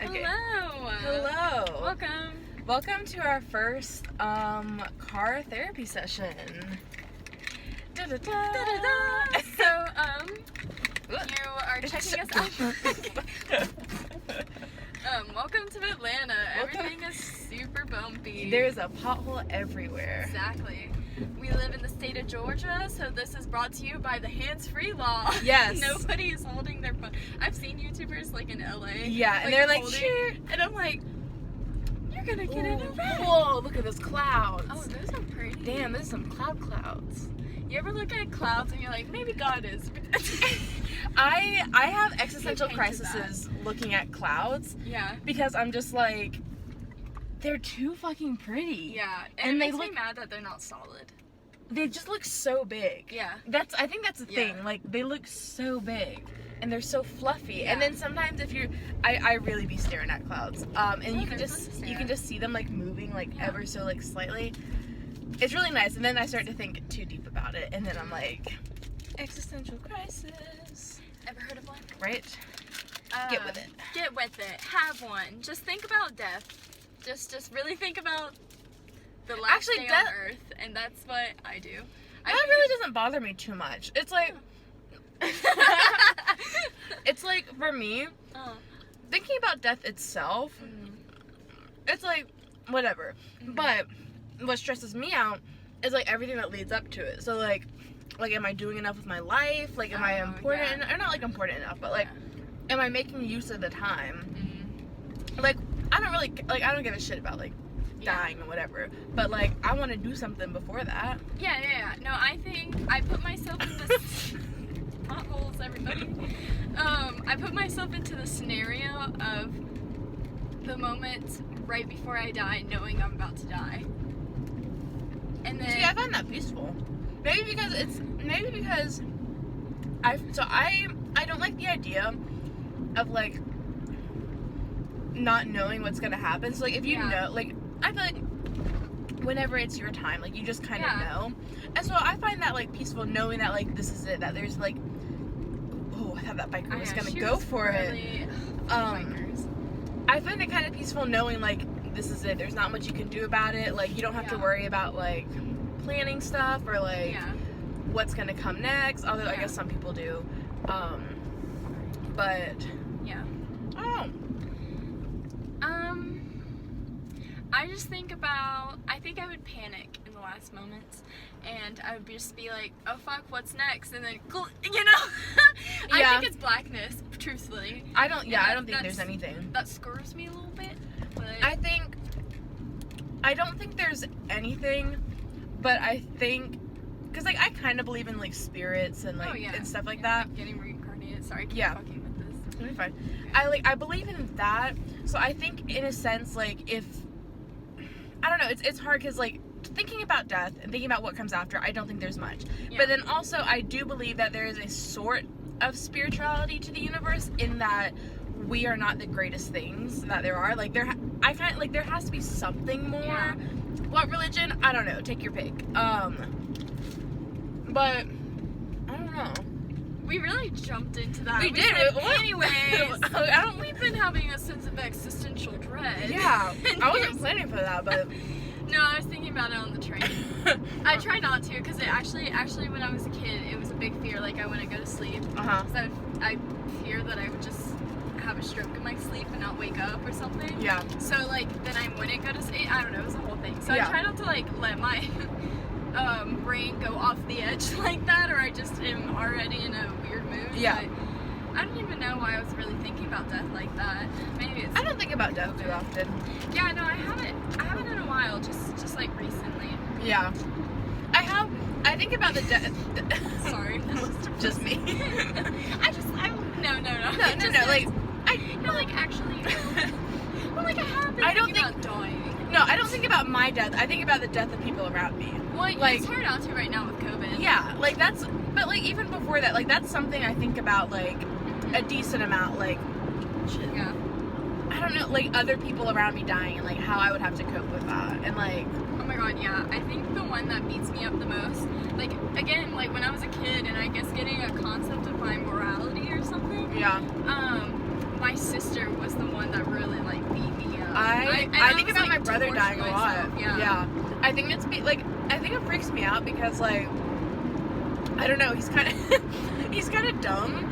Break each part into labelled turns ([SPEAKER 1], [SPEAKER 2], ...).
[SPEAKER 1] Okay.
[SPEAKER 2] Hello.
[SPEAKER 1] Hello.
[SPEAKER 2] Welcome
[SPEAKER 1] to our first car therapy session. Da-da-da.
[SPEAKER 2] So, you are checking us out. Welcome to Atlanta. Everything is super bumpy.
[SPEAKER 1] There's a pothole everywhere.
[SPEAKER 2] Exactly. We live in the state of Georgia, so this is brought to you by the hands-free law.
[SPEAKER 1] Yes.
[SPEAKER 2] Nobody is holding their phone. I've seen YouTubers like in LA.
[SPEAKER 1] Yeah, and they're like,
[SPEAKER 2] holding,
[SPEAKER 1] cheer.
[SPEAKER 2] and I'm like, you're gonna get in a wreck.
[SPEAKER 1] Whoa, look at those clouds.
[SPEAKER 2] Oh, those are pretty.
[SPEAKER 1] Damn, there's some clouds.
[SPEAKER 2] You ever look at clouds and you're like, maybe God is.
[SPEAKER 1] I have existential crises looking at clouds.
[SPEAKER 2] Yeah.
[SPEAKER 1] Because I'm just like, they're too fucking pretty.
[SPEAKER 2] Yeah.
[SPEAKER 1] And
[SPEAKER 2] it
[SPEAKER 1] they
[SPEAKER 2] makes me
[SPEAKER 1] look
[SPEAKER 2] mad that they're not solid.
[SPEAKER 1] They just look so big.
[SPEAKER 2] Yeah.
[SPEAKER 1] I think that's the thing. Like, they look so big. And they're so fluffy.
[SPEAKER 2] Yeah.
[SPEAKER 1] And then sometimes if you're, I really be staring at clouds. And you can just see them like moving like ever so like slightly. It's really nice. And then I start to think too deep about it. And then I'm like, existential crisis.
[SPEAKER 2] Ever heard of one?
[SPEAKER 1] Right? Get with it.
[SPEAKER 2] Get with it. Have one. Just think about death. Just really think about the last day on Earth, and that's what I do.
[SPEAKER 1] That really doesn't bother me too much. It's like, it's like for me, thinking about death itself, it's like whatever. But what stresses me out is like everything that leads up to it. So like am I doing enough with my life? Like, am I important? Or not like important enough, but like, am I making use of the time? Like, I don't give a shit about like dying or whatever, but like I want to do something before that.
[SPEAKER 2] Yeah. No, I think I put myself in this potholes, everybody. I put myself into the scenario of the moment right before I die, knowing I'm about to die. And then
[SPEAKER 1] see, I find that peaceful. Maybe because I don't like the idea of like not knowing what's gonna happen. So like if you know, like I feel like whenever it's your time, like you just kind of know. And so I find that like peaceful, knowing that like this is it, that there's like, oh, I thought that biker was gonna go for it. I find it kind of peaceful knowing like this is it. There's not much you can do about it. Like you don't have to worry about like planning stuff or like what's gonna come next. Although I guess some people do. But
[SPEAKER 2] yeah.
[SPEAKER 1] Oh.
[SPEAKER 2] I just I think I would panic in the last moments, and I would just be like, oh fuck, what's next? And then, you know, I think it's blackness, truthfully.
[SPEAKER 1] I don't think there's anything.
[SPEAKER 2] That screws me a little bit, but
[SPEAKER 1] I don't think there's anything, but I think, cause like I kind of believe in like spirits and like and stuff like that.
[SPEAKER 2] Like getting reincarnated. Sorry, I keep fucking with this.
[SPEAKER 1] It'll be fine. I believe in that, so I think in a sense like if I don't know, it's hard because like thinking about death and thinking about what comes after, I don't think there's much. But then also I do believe that there is a sort of spirituality to the universe in that we are not the greatest things that there are. Like there has to be something more.
[SPEAKER 2] Yeah.
[SPEAKER 1] What religion? I don't know. Take your pick. But I don't know.
[SPEAKER 2] We really jumped into that.
[SPEAKER 1] We did.
[SPEAKER 2] Anyways, we've been having a sense of existential dread.
[SPEAKER 1] Yeah. I wasn't planning for that, but
[SPEAKER 2] no, I was thinking about it on the train. I try not to, because it actually when I was a kid, it was a big fear. Like I wouldn't go to sleep. So I fear that I would just have a stroke in my sleep and not wake up or something.
[SPEAKER 1] Yeah.
[SPEAKER 2] So like then I wouldn't go to sleep. I don't know. It was a whole thing. So I try not to like let my brain go off the edge like that, or I just am already in a weird mood.
[SPEAKER 1] Yeah.
[SPEAKER 2] But I don't even know why I was really thinking about death like that. Maybe it's.
[SPEAKER 1] I don't think about death too often.
[SPEAKER 2] Yeah, no, I haven't in a while. Just like recently.
[SPEAKER 1] Yeah. I think about the death.
[SPEAKER 2] Sorry.
[SPEAKER 1] Just me.
[SPEAKER 2] No. Like actually. Well, like I have been thinking about dying.
[SPEAKER 1] No, I don't think about my death. I think about the death of people around me.
[SPEAKER 2] Well, like, it's hard not to right now with COVID.
[SPEAKER 1] Yeah, like but like even before that, like that's something I think about like a decent amount, like shit.
[SPEAKER 2] Yeah.
[SPEAKER 1] I don't know, like other people around me dying and like how I would have to cope with that. And like,
[SPEAKER 2] oh my god, yeah. I think the one that beats me up the most, like again, like when I was a kid and I guess getting a concept of my morality or something.
[SPEAKER 1] Yeah.
[SPEAKER 2] My sister was the one that really
[SPEAKER 1] I think about my brother dying a lot.
[SPEAKER 2] Yeah.
[SPEAKER 1] I think I think it freaks me out because, like, I don't know, he's kind of dumb.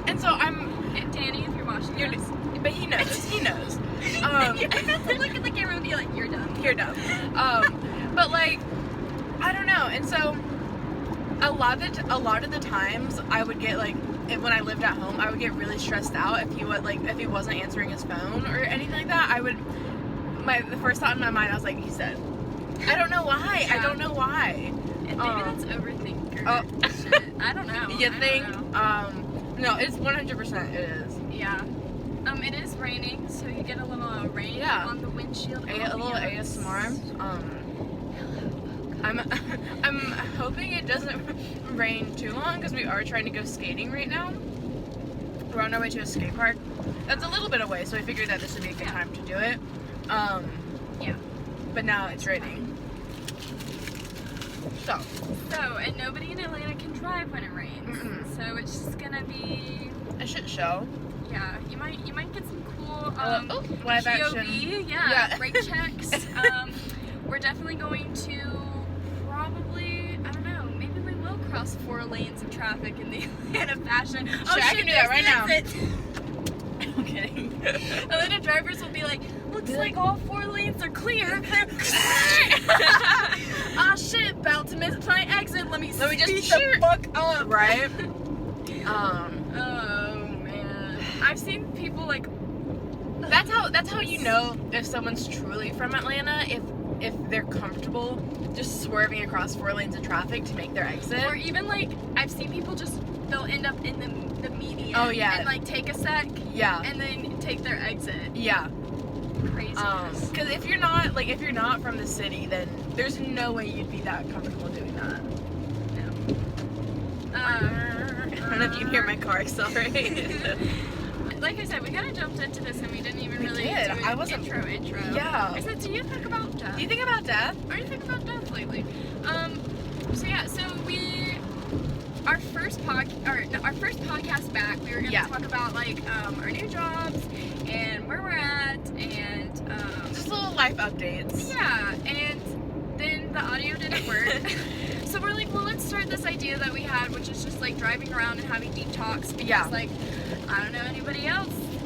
[SPEAKER 1] And so
[SPEAKER 2] Danny, if you're watching this.
[SPEAKER 1] But he knows.
[SPEAKER 2] You have to look at the camera and be like, you're dumb.
[SPEAKER 1] You're dumb. But, like, I don't know. And so a lot of the times I would get, like, when I lived at home, I would get really stressed out if he wasn't answering his phone or anything like that. The first thought in my mind, I was like, he's dead. I don't know why.
[SPEAKER 2] Yeah.
[SPEAKER 1] I don't know why.
[SPEAKER 2] Maybe that's overthinker shit. I don't know.
[SPEAKER 1] You think? No, it's 100% it is.
[SPEAKER 2] Yeah. It is raining, so you get a little rain on the windshield.
[SPEAKER 1] A little ASMR. I'm hoping it doesn't rain too long because we are trying to go skating right now. We're on our way to a skate park. That's a little bit away, so we figured that this would be a good time to do it.
[SPEAKER 2] Yeah.
[SPEAKER 1] But now it's raining. So,
[SPEAKER 2] and nobody in Atlanta can drive when it rains. So it's just gonna be
[SPEAKER 1] a shit show.
[SPEAKER 2] Yeah, you might get some cool
[SPEAKER 1] live
[SPEAKER 2] POV,
[SPEAKER 1] action.
[SPEAKER 2] brake checks. We're definitely going to probably, I don't know, maybe we will cross 4 lanes of traffic in the Atlanta fashion.
[SPEAKER 1] I can do that right now.
[SPEAKER 2] I'm kidding. Atlanta drivers will be like, looks like all 4 lanes are clear. Ah shit, about to miss my exit. Let me just the fuck up.
[SPEAKER 1] Right?
[SPEAKER 2] Oh man. I've seen people like
[SPEAKER 1] that's how you know if someone's truly from Atlanta, if they're comfortable just swerving across 4 lanes of traffic to make their exit.
[SPEAKER 2] Or even like I've seen people they'll end up in the median.
[SPEAKER 1] Oh yeah.
[SPEAKER 2] And like take a sec.
[SPEAKER 1] Yeah.
[SPEAKER 2] And then take their exit.
[SPEAKER 1] Yeah.
[SPEAKER 2] Crazy.
[SPEAKER 1] Because if you're not from the city, then there's no way you'd be that comfortable doing that.
[SPEAKER 2] No.
[SPEAKER 1] I don't know if you hear my car accelerate.
[SPEAKER 2] Like I said, we kind of jumped into this and we didn't even really do an intro.
[SPEAKER 1] Yeah.
[SPEAKER 2] I said, do you think about death?
[SPEAKER 1] Do you think about death?
[SPEAKER 2] Or do you think about death lately? So our first podcast back, we were going to talk about like our new jobs and where we're at and
[SPEAKER 1] just little life updates.
[SPEAKER 2] Yeah, and then the audio didn't work. So we're like, well, let's start this idea that we had, which is just like driving around and having deep talks because like I don't know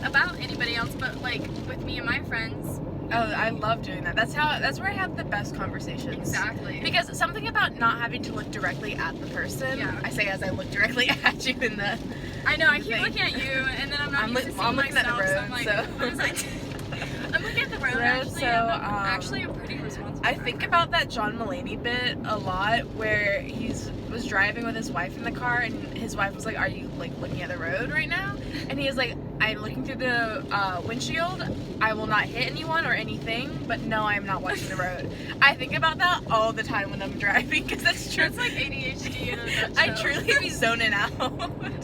[SPEAKER 2] about anybody else, but like with me and my friends.
[SPEAKER 1] Oh, I love doing that. That's where I have the best conversations.
[SPEAKER 2] Exactly.
[SPEAKER 1] Because something about not having to look directly at the person. Yeah. I say as I look directly at you in the.
[SPEAKER 2] I know. I keep looking at you, and then I'm looking
[SPEAKER 1] at the road.
[SPEAKER 2] So I'm like, what is that? I'm looking at the road. Actually, a pretty responsible.
[SPEAKER 1] I think about that John Mulaney bit a lot, where he was driving with his wife in the car, and his wife was like, "Are you like looking at the road right now?" And he was like, "I'm looking through the windshield. I will not hit anyone or anything, but no, I'm not watching the road." I think about that all the time when I'm driving because that's true.
[SPEAKER 2] It's like ADHD in a nutshell.
[SPEAKER 1] I truly be zoning out.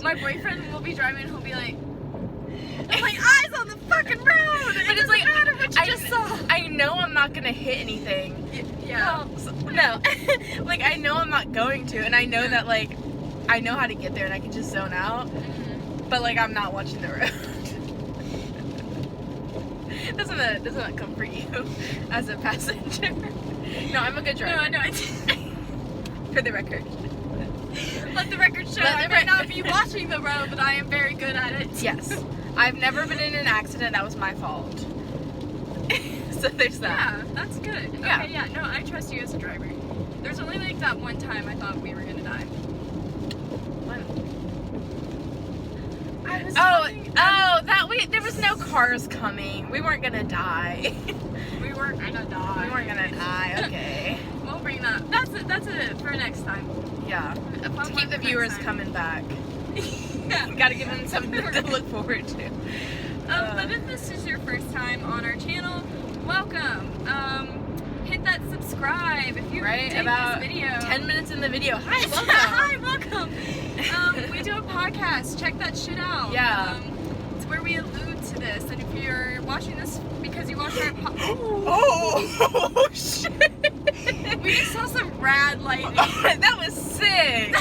[SPEAKER 2] My boyfriend will be driving and he'll be like, I'm like, eyes on the fucking road!
[SPEAKER 1] But it's like,
[SPEAKER 2] matter what you just saw.
[SPEAKER 1] I know I'm not gonna hit anything.
[SPEAKER 2] Yeah.
[SPEAKER 1] Well, no. Like, I know I'm not going to, and I know that, like, I know how to get there and I can just zone out. Mm-hmm. But, like, I'm not watching the road. Doesn't that comfort you as a passenger? No, I'm a good driver.
[SPEAKER 2] No,
[SPEAKER 1] For the record.
[SPEAKER 2] Let the record show I might not be watching the road, but I am very good at it.
[SPEAKER 1] Yes. I've never been in an accident that was my fault. So there's that.
[SPEAKER 2] Yeah, that's good.
[SPEAKER 1] Yeah.
[SPEAKER 2] Okay, yeah, no, I trust you as a driver. There's only like that one time I thought we were gonna die.
[SPEAKER 1] When? There was no cars coming. We weren't gonna die.
[SPEAKER 2] We weren't gonna die.
[SPEAKER 1] Okay.
[SPEAKER 2] We'll bring that. That's it for next time.
[SPEAKER 1] Yeah. To keep the viewers coming back.
[SPEAKER 2] Yeah.
[SPEAKER 1] Gotta give them something to look forward to.
[SPEAKER 2] But if this is your first time on our channel, welcome. Hit that subscribe if you dig
[SPEAKER 1] about
[SPEAKER 2] this video.
[SPEAKER 1] 10 minutes in the video. Hi, welcome.
[SPEAKER 2] Hi, welcome. We do a podcast. Check that shit out.
[SPEAKER 1] Yeah.
[SPEAKER 2] It's where we allude to this, and if you're watching this because you watched our
[SPEAKER 1] Oh shit!
[SPEAKER 2] We just saw some rad lightning.
[SPEAKER 1] That was sick.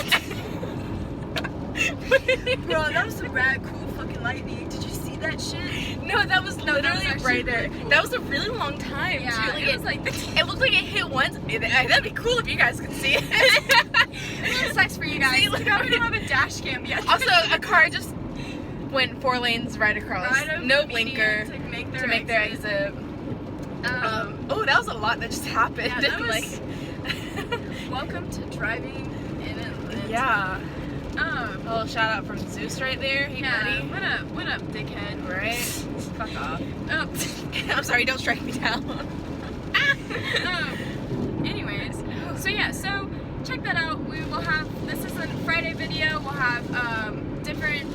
[SPEAKER 2] Bro, that was some rad cool fucking lightning. Did you see that shit.
[SPEAKER 1] No, that was literally
[SPEAKER 2] actually
[SPEAKER 1] right there.
[SPEAKER 2] really cool.
[SPEAKER 1] That was a really long time,
[SPEAKER 2] Yeah,
[SPEAKER 1] too. Like,
[SPEAKER 2] it was like
[SPEAKER 1] it looked like it hit once. That'd be cool if you guys could see it.
[SPEAKER 2] it sucks for you guys.
[SPEAKER 1] See,
[SPEAKER 2] Too bad we don't have a dash cam yet.
[SPEAKER 1] Also, a car just went 4 lanes right across.
[SPEAKER 2] Right over
[SPEAKER 1] No
[SPEAKER 2] the
[SPEAKER 1] blinker
[SPEAKER 2] median
[SPEAKER 1] to make their exit. Oh, that was a lot that just happened.
[SPEAKER 2] Yeah, that was-
[SPEAKER 1] like,
[SPEAKER 2] welcome to driving in Atlanta.
[SPEAKER 1] yeah. A little shout out from Zeus right there. Hey,
[SPEAKER 2] Yeah,
[SPEAKER 1] buddy.
[SPEAKER 2] what up, dickhead?
[SPEAKER 1] Right? Fuck off.
[SPEAKER 2] Oh.
[SPEAKER 1] I'm sorry, don't strike me down.
[SPEAKER 2] Anyways, so check that out. We will have, this is a Friday video. We'll have different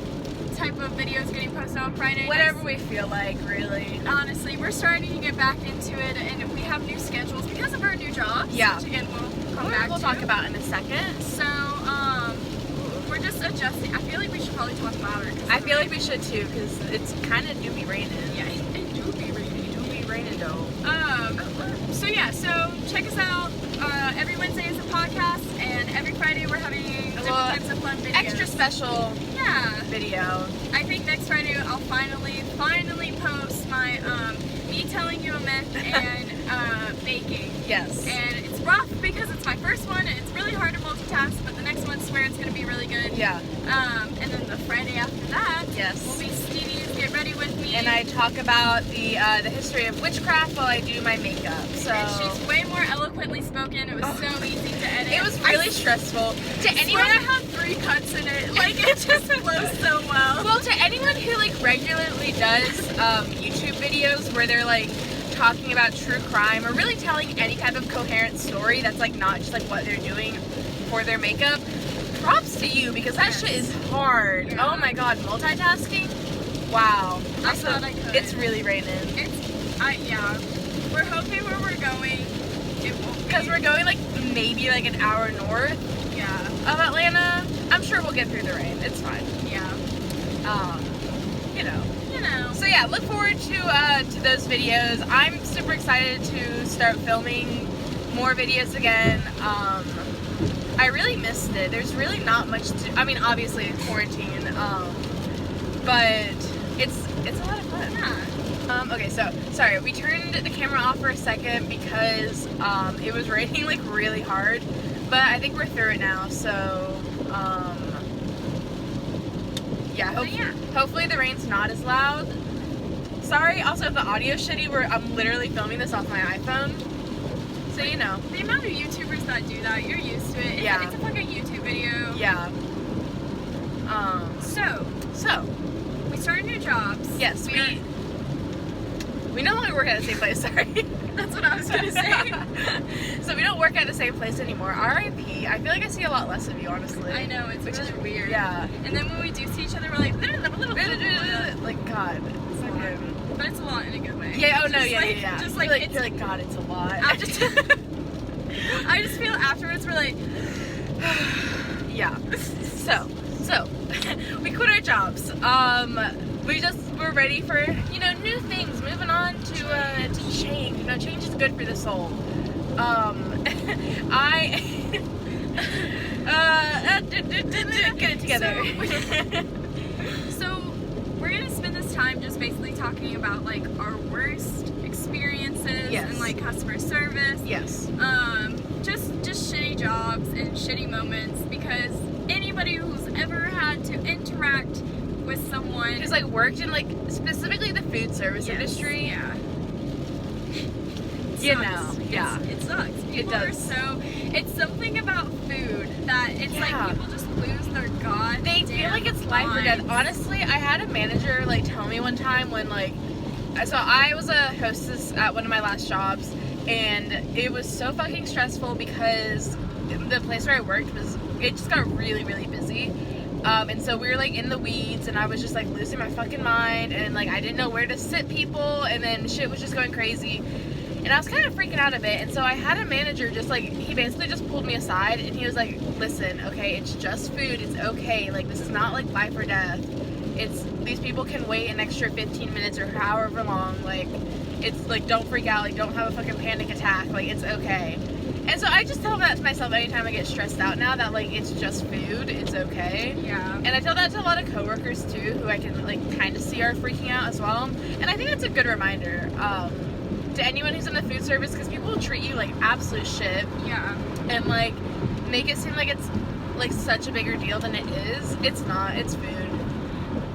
[SPEAKER 2] type of videos getting posted on Friday.
[SPEAKER 1] Whatever we feel like, really.
[SPEAKER 2] Honestly, we're starting to get back into it, and we have new schedules because of our new jobs.
[SPEAKER 1] Yeah.
[SPEAKER 2] Which again, we'll
[SPEAKER 1] talk about in a second.
[SPEAKER 2] So, we're just adjusting. I feel like we should probably talk louder.
[SPEAKER 1] I feel like we should too, because it's kind of doobie raining.
[SPEAKER 2] Yeah, it do be raining.
[SPEAKER 1] Doobie raining though.
[SPEAKER 2] So check us out. Every Wednesday is a podcast, and every Friday we're having different types of fun videos.
[SPEAKER 1] Extra special video.
[SPEAKER 2] I think next Friday I'll finally post my me telling you a myth and baking.
[SPEAKER 1] Yes.
[SPEAKER 2] And it's rough because it's my first one, and it's really hard to multitask. But the next one, I swear it's gonna be really good.
[SPEAKER 1] Yeah.
[SPEAKER 2] And then the Friday after that,
[SPEAKER 1] Yes.
[SPEAKER 2] will be Stevie's Get Ready With Me.
[SPEAKER 1] And I talk about the history of witchcraft while I do my makeup. So
[SPEAKER 2] And she's way more eloquently spoken. It was so easy to edit.
[SPEAKER 1] it was really stressful. To anyone
[SPEAKER 2] I have 3 cuts in it. Like, it just flows so well.
[SPEAKER 1] Well, to anyone who like regularly does YouTube videos where they're like talking about true crime or really telling any type of coherent story that's like not just like what they're doing for their makeup, props to you, because that shit is hard.
[SPEAKER 2] Yeah.
[SPEAKER 1] Oh my god, multitasking? Wow.
[SPEAKER 2] I
[SPEAKER 1] Also,
[SPEAKER 2] thought I could.
[SPEAKER 1] it's really raining.
[SPEAKER 2] Yeah. We're hoping where we're going, it won't be.
[SPEAKER 1] Because we're going like maybe like an hour north
[SPEAKER 2] Yeah.
[SPEAKER 1] of Atlanta. I'm sure we'll get through the rain. It's fine.
[SPEAKER 2] Yeah.
[SPEAKER 1] You know.
[SPEAKER 2] You know.
[SPEAKER 1] So yeah, look forward to those videos. I'm super excited to start filming more videos again. I really missed it. There's really not much to. I mean, obviously it's quarantine, but it's a lot of fun.
[SPEAKER 2] Yeah.
[SPEAKER 1] Okay, so sorry, we turned the camera off for a second because it was raining like really hard, but I think we're through it now. So yeah, hopefully the rain's not as loud. Sorry, also if the audio's shitty, I'm literally filming this off my iPhone, so you know.
[SPEAKER 2] The amount of YouTubers that do that, you're used to it.
[SPEAKER 1] Yeah.
[SPEAKER 2] It's a fucking YouTube video.
[SPEAKER 1] Yeah. So
[SPEAKER 2] we started new jobs.
[SPEAKER 1] yes, we no longer work at the same place. Sorry.
[SPEAKER 2] That's what I was gonna say.
[SPEAKER 1] So we don't work at the same place anymore. R.I.P. I feel like I see a lot less of you, honestly.
[SPEAKER 2] I know, it's
[SPEAKER 1] Which
[SPEAKER 2] really
[SPEAKER 1] is
[SPEAKER 2] weird.
[SPEAKER 1] Yeah.
[SPEAKER 2] And then when we do see each other, we're like,
[SPEAKER 1] Like God.
[SPEAKER 2] but it's a lot in a good way.
[SPEAKER 1] Yeah. Oh no.
[SPEAKER 2] Just
[SPEAKER 1] Yeah.
[SPEAKER 2] like,
[SPEAKER 1] Yeah.
[SPEAKER 2] Just like,
[SPEAKER 1] you're like God. It's a lot.
[SPEAKER 2] I just feel afterwards we're like,
[SPEAKER 1] Yeah. So we quit our jobs. We're ready for new things. Moving on to change. Change is good for the soul. Get it together.
[SPEAKER 2] So we're gonna spend this time just basically talking about like our worst experiences
[SPEAKER 1] Yes.
[SPEAKER 2] and like customer service.
[SPEAKER 1] Yes.
[SPEAKER 2] Just shitty jobs and shitty moments, because anybody who's ever had to interact with someone
[SPEAKER 1] Who's like worked in like specifically the food service industry.
[SPEAKER 2] Yeah.
[SPEAKER 1] You know, yeah.
[SPEAKER 2] It sucks. People
[SPEAKER 1] does.
[SPEAKER 2] It's something about food that it's
[SPEAKER 1] Yeah.
[SPEAKER 2] like people just lose their god.
[SPEAKER 1] They feel like it's life or death. Honestly, I had a manager like tell me one time when so I was a hostess at one of my last jobs, and it was so fucking stressful because the place where I worked it just got really, really busy. And so we were like in the weeds, and I was just like losing my fucking mind, and like I didn't know where to sit people, and then shit was just going crazy. And I was kind of freaking out a bit, and so I had a manager he basically just pulled me aside, and he was like, listen, okay, it's just food, it's okay, like this is not like life or death. These people can wait an extra 15 minutes or however long, like, it's like, don't freak out, like don't have a fucking panic attack, like it's okay. And so I just tell that to myself anytime I get stressed out now, that like it's just food, it's okay.
[SPEAKER 2] Yeah.
[SPEAKER 1] And I tell that to a lot of coworkers too, who I can like kind of see are freaking out as well. And I think that's a good reminder to anyone who's in the food service, because people will treat you like absolute shit.
[SPEAKER 2] Yeah.
[SPEAKER 1] And like make it seem like it's like such a bigger deal than it is. It's not. It's food.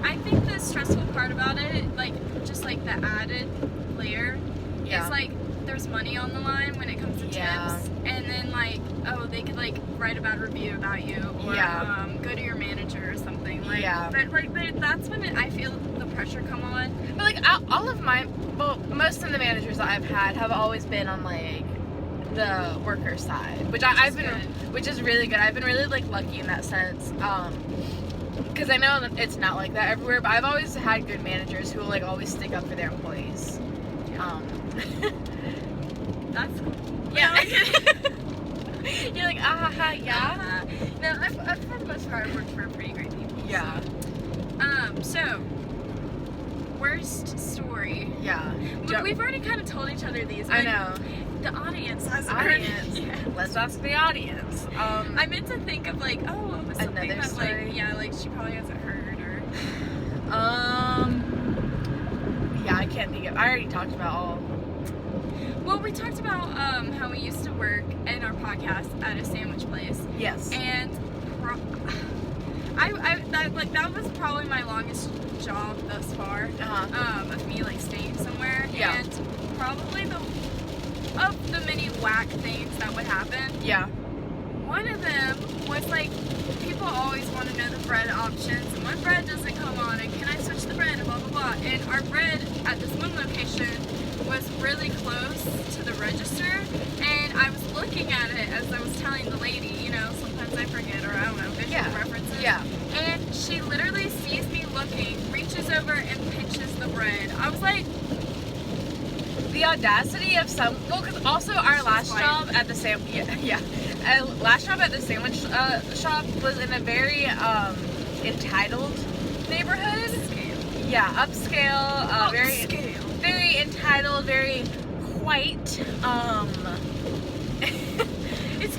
[SPEAKER 2] I think the stressful part about it, like just like the added layer, is like there's money on the line when it comes to tips, and then like, oh, they could like write a bad review about you, or go to your manager or something. Like, but like that's when I feel the pressure come on.
[SPEAKER 1] But like all of my, well, most of the managers that I've had have always been on like the worker side, which is really good. I've been really like lucky in that sense. Because I know that it's not like that everywhere, but I've always had good managers who will like always stick up for their employees.
[SPEAKER 2] That's cool.
[SPEAKER 1] Yeah.
[SPEAKER 2] No,
[SPEAKER 1] You're like, yeah.
[SPEAKER 2] No, I've for the most part worked for pretty great people.
[SPEAKER 1] Yeah.
[SPEAKER 2] So worst story.
[SPEAKER 1] Yeah.
[SPEAKER 2] We've already kind of told each other these.
[SPEAKER 1] I know.
[SPEAKER 2] The audience has
[SPEAKER 1] audience.
[SPEAKER 2] Yeah.
[SPEAKER 1] Let's ask the audience.
[SPEAKER 2] I meant to think of like, oh, what was something
[SPEAKER 1] another
[SPEAKER 2] that
[SPEAKER 1] story?
[SPEAKER 2] like, yeah, like she probably hasn't heard or.
[SPEAKER 1] Yeah, I can't think of. I already talked about all.
[SPEAKER 2] Well, we talked about how we used to work in our podcast at a sandwich place.
[SPEAKER 1] Yes.
[SPEAKER 2] And that was probably my longest job thus far. Of me like staying somewhere.
[SPEAKER 1] Yeah.
[SPEAKER 2] And probably of the many whack things that would happen.
[SPEAKER 1] Yeah.
[SPEAKER 2] One of them was like, people always want to know the bread options and what bread doesn't come on and can I switch the bread and blah blah blah. And our bread at this one location was really close to the register, and I was looking at it as I was telling the lady, you know, sometimes I forget, or I don't know, visual references. Yeah. And she literally sees me looking, reaches over and pinches the bread. I was like,
[SPEAKER 1] the audacity of some. Well, because also our last job at the last job at the sandwich shop was in a very entitled neighborhood.
[SPEAKER 2] Upscale.
[SPEAKER 1] Yeah, upscale. Very entitled, very quite.
[SPEAKER 2] It's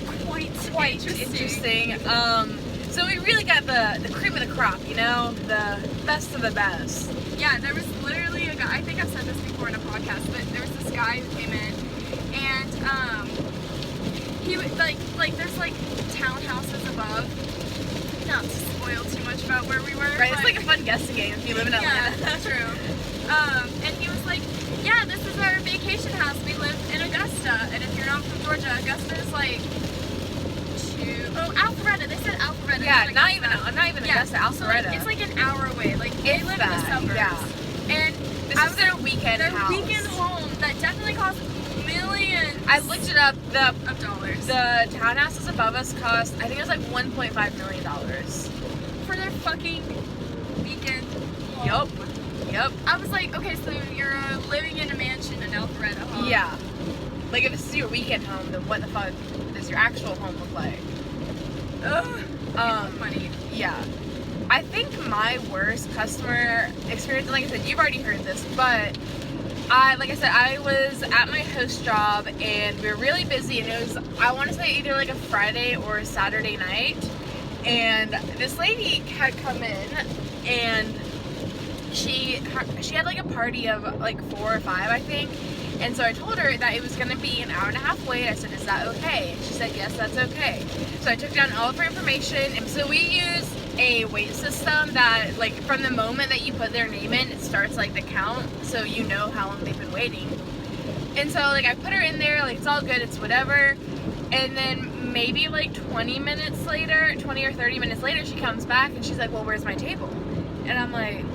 [SPEAKER 2] quite
[SPEAKER 1] interesting. So we really got the cream of the crop, you know, the best of the best.
[SPEAKER 2] Yeah, there was literally a guy. I think I've said this before in a podcast, but there was this guy who came in, and he was like there's like townhouses above. Not to spoil too much about where we were.
[SPEAKER 1] Right, it's like a fun guessing game if you live in Atlanta.
[SPEAKER 2] Yeah, true. And he was like, yeah, this is our vacation house. We live in Augusta, and if you're not from Georgia, Augusta is like Alpharetta. They said Alpharetta.
[SPEAKER 1] Yeah,
[SPEAKER 2] like
[SPEAKER 1] not even Augusta, Alpharetta.
[SPEAKER 2] So it's like an hour away. Like they live in the suburbs.
[SPEAKER 1] Yeah.
[SPEAKER 2] And
[SPEAKER 1] this is their weekend house.
[SPEAKER 2] Their weekend home that definitely costs millions.
[SPEAKER 1] I looked it up.
[SPEAKER 2] Of dollars.
[SPEAKER 1] The townhouses above us cost, I think it was like $1.5 million.
[SPEAKER 2] For their fucking weekend home.
[SPEAKER 1] Yep.
[SPEAKER 2] I was like, okay, so you're living in a mansion in Alpharetta, huh?
[SPEAKER 1] Yeah. Like if this is your weekend home, then what the fuck does your actual home look like?
[SPEAKER 2] Money.
[SPEAKER 1] Yeah. I think my worst customer experience, like I said, you've already heard this, but I was at my host job and we were really busy, and it was, I want to say, either like a Friday or a Saturday night, and this lady had come in and she had like a party of like 4 or 5, I think. And so I told her that it was going to be an hour and a half wait. I said, is that okay? And she said, yes, that's okay. So I took down all of her information. And so we use a wait system that, like, from the moment that you put their name in, it starts, like, the count. So you know how long they've been waiting. And so, like, I put her in there. Like, it's all good. It's whatever. And then maybe, like, 20 or 30 minutes later, she comes back. And she's like, well, where's my table? And I'm like,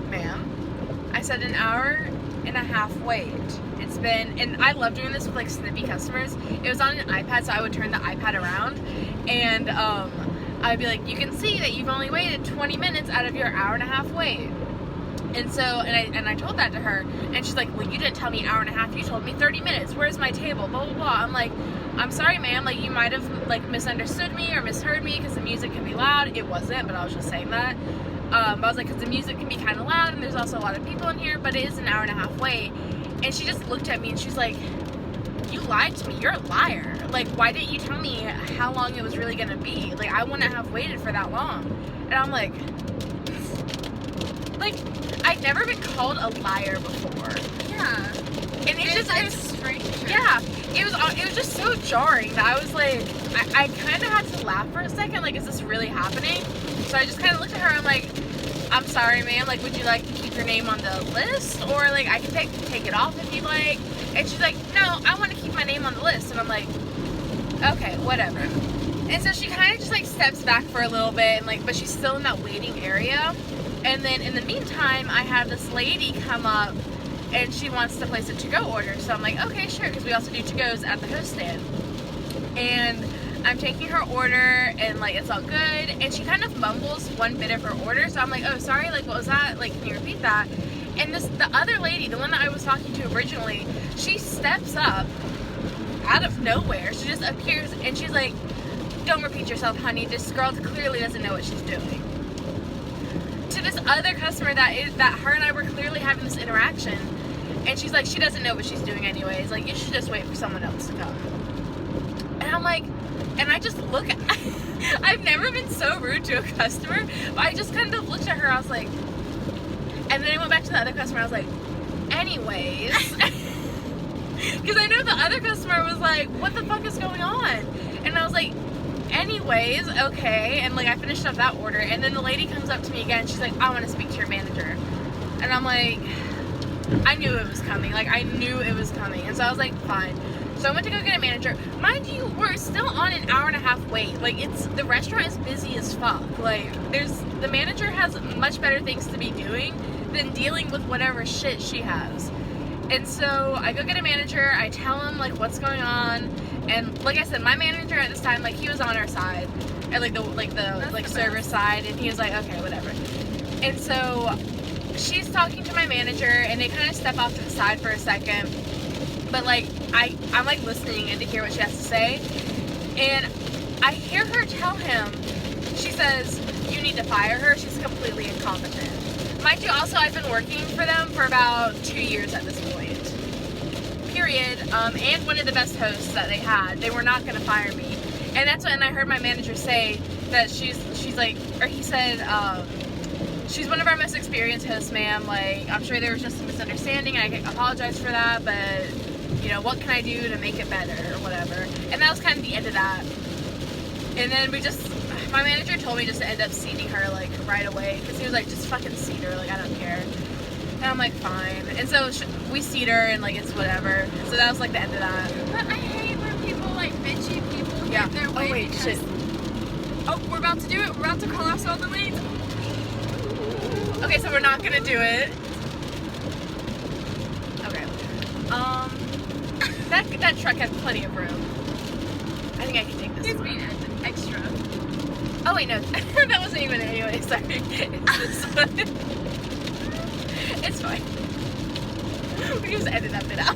[SPEAKER 1] ma'am, I said an hour and a half wait. It's been, and I love doing this with like snippy customers. It was on an iPad, so I would turn the iPad around and I'd be like, you can see that you've only waited 20 minutes out of your hour and a half wait. And so, and I told that to her, and she's like, well, you didn't tell me an hour and a half, you told me 30 minutes. Where's my table? Blah, blah, blah. I'm like, I'm sorry, ma'am, like, you might have, like, misunderstood me or misheard me because the music can be loud. It wasn't, but I was just saying that. I was like, because the music can be kind of loud, and there's also a lot of people in here, but it is an hour and a half wait. And she just looked at me, and she's like, you lied to me. You're a liar. Like, why didn't you tell me how long it was really gonna be? Like, I wouldn't have waited for that long. And I'm like, I'd never been called a liar before.
[SPEAKER 2] Yeah.
[SPEAKER 1] And it's
[SPEAKER 2] strange.
[SPEAKER 1] Yeah. It was just so jarring that I was like, I kind of had to laugh for a second. Like, is this really happening? So I just kind of looked at her. I'm like, I'm sorry, ma'am. Like, would you like to keep your name on the list, or like I can take it off if you like? And she's like, no, I want to keep my name on the list. And I'm like, okay, whatever. And so she kind of just like steps back for a little bit, and like, but she's still in that waiting area. And then in the meantime, I have this lady come up, and she wants to place a to-go order. So I'm like, okay, sure, because we also do to-goes at the host stand. And I'm taking her order, and like it's all good. And she kind of mumbles one bit of her order. So I'm like, oh, sorry, like what was that? Like, can you repeat that? And the other lady, the one that I was talking to originally, she steps up out of nowhere. She just appears, and she's like, don't repeat yourself, honey. This girl clearly doesn't know what she's doing. To this other customer that her and I were clearly having this interaction, and she's like, she doesn't know what she's doing anyways. Like, you should just wait for someone else to come. And I'm like, and I just look at, I've never been so rude to a customer, but I just kind of looked at her. I was like, and then I went back to the other customer. I was like, anyways, because I know the other customer was like, what the fuck is going on? And I was like, anyways, okay. And like, I finished up that order, and then the lady comes up to me again. She's like, I want to speak to your manager. And I'm like, I knew it was coming. Like, I knew it was coming. And so I was like, fine. So I went to go get a manager. Mind you, we're still on an hour and a half wait. Like, the restaurant is busy as fuck. Like, the manager has much better things to be doing than dealing with whatever shit she has. And so I go get a manager. I tell him like what's going on. And like I said, my manager at this time, like, he was on our side, and the server side, and he was like, okay, whatever. And so she's talking to my manager, and they kind of step off to the side for a second. But like, I'm like listening in to hear what she has to say, and I hear her tell him, she says, you need to fire her. She's completely incompetent. Mind you, also, I've been working for them for about 2 years at this point. Period. And one of the best hosts that they had. They were not going to fire me. And that's when I heard my manager say that she's like, or he said, she's one of our most experienced hosts, ma'am. Like, I'm sure there was just a misunderstanding. I apologize for that, but, you know, what can I do to make it better or whatever? And that was kind of the end of that. And then my manager told me just to end up seating her, like, right away. Because he was like, just fucking seat her. Like, I don't care. And I'm like, fine. And so we seat her, and like, it's whatever. So that was like the end of that.
[SPEAKER 2] But I hate when people, like, bitchy people get their way.
[SPEAKER 1] Oh, wait, shit.
[SPEAKER 2] Oh, we're about to do it. We're about to call off all the lanes.
[SPEAKER 1] Okay, so we're not gonna do it. Okay. That truck has plenty of room. I think I can take this
[SPEAKER 2] It's
[SPEAKER 1] one.
[SPEAKER 2] being extra.
[SPEAKER 1] Oh wait, no, that wasn't even it anyway. Sorry, it's this one. It's fine. We can just edit that bit out.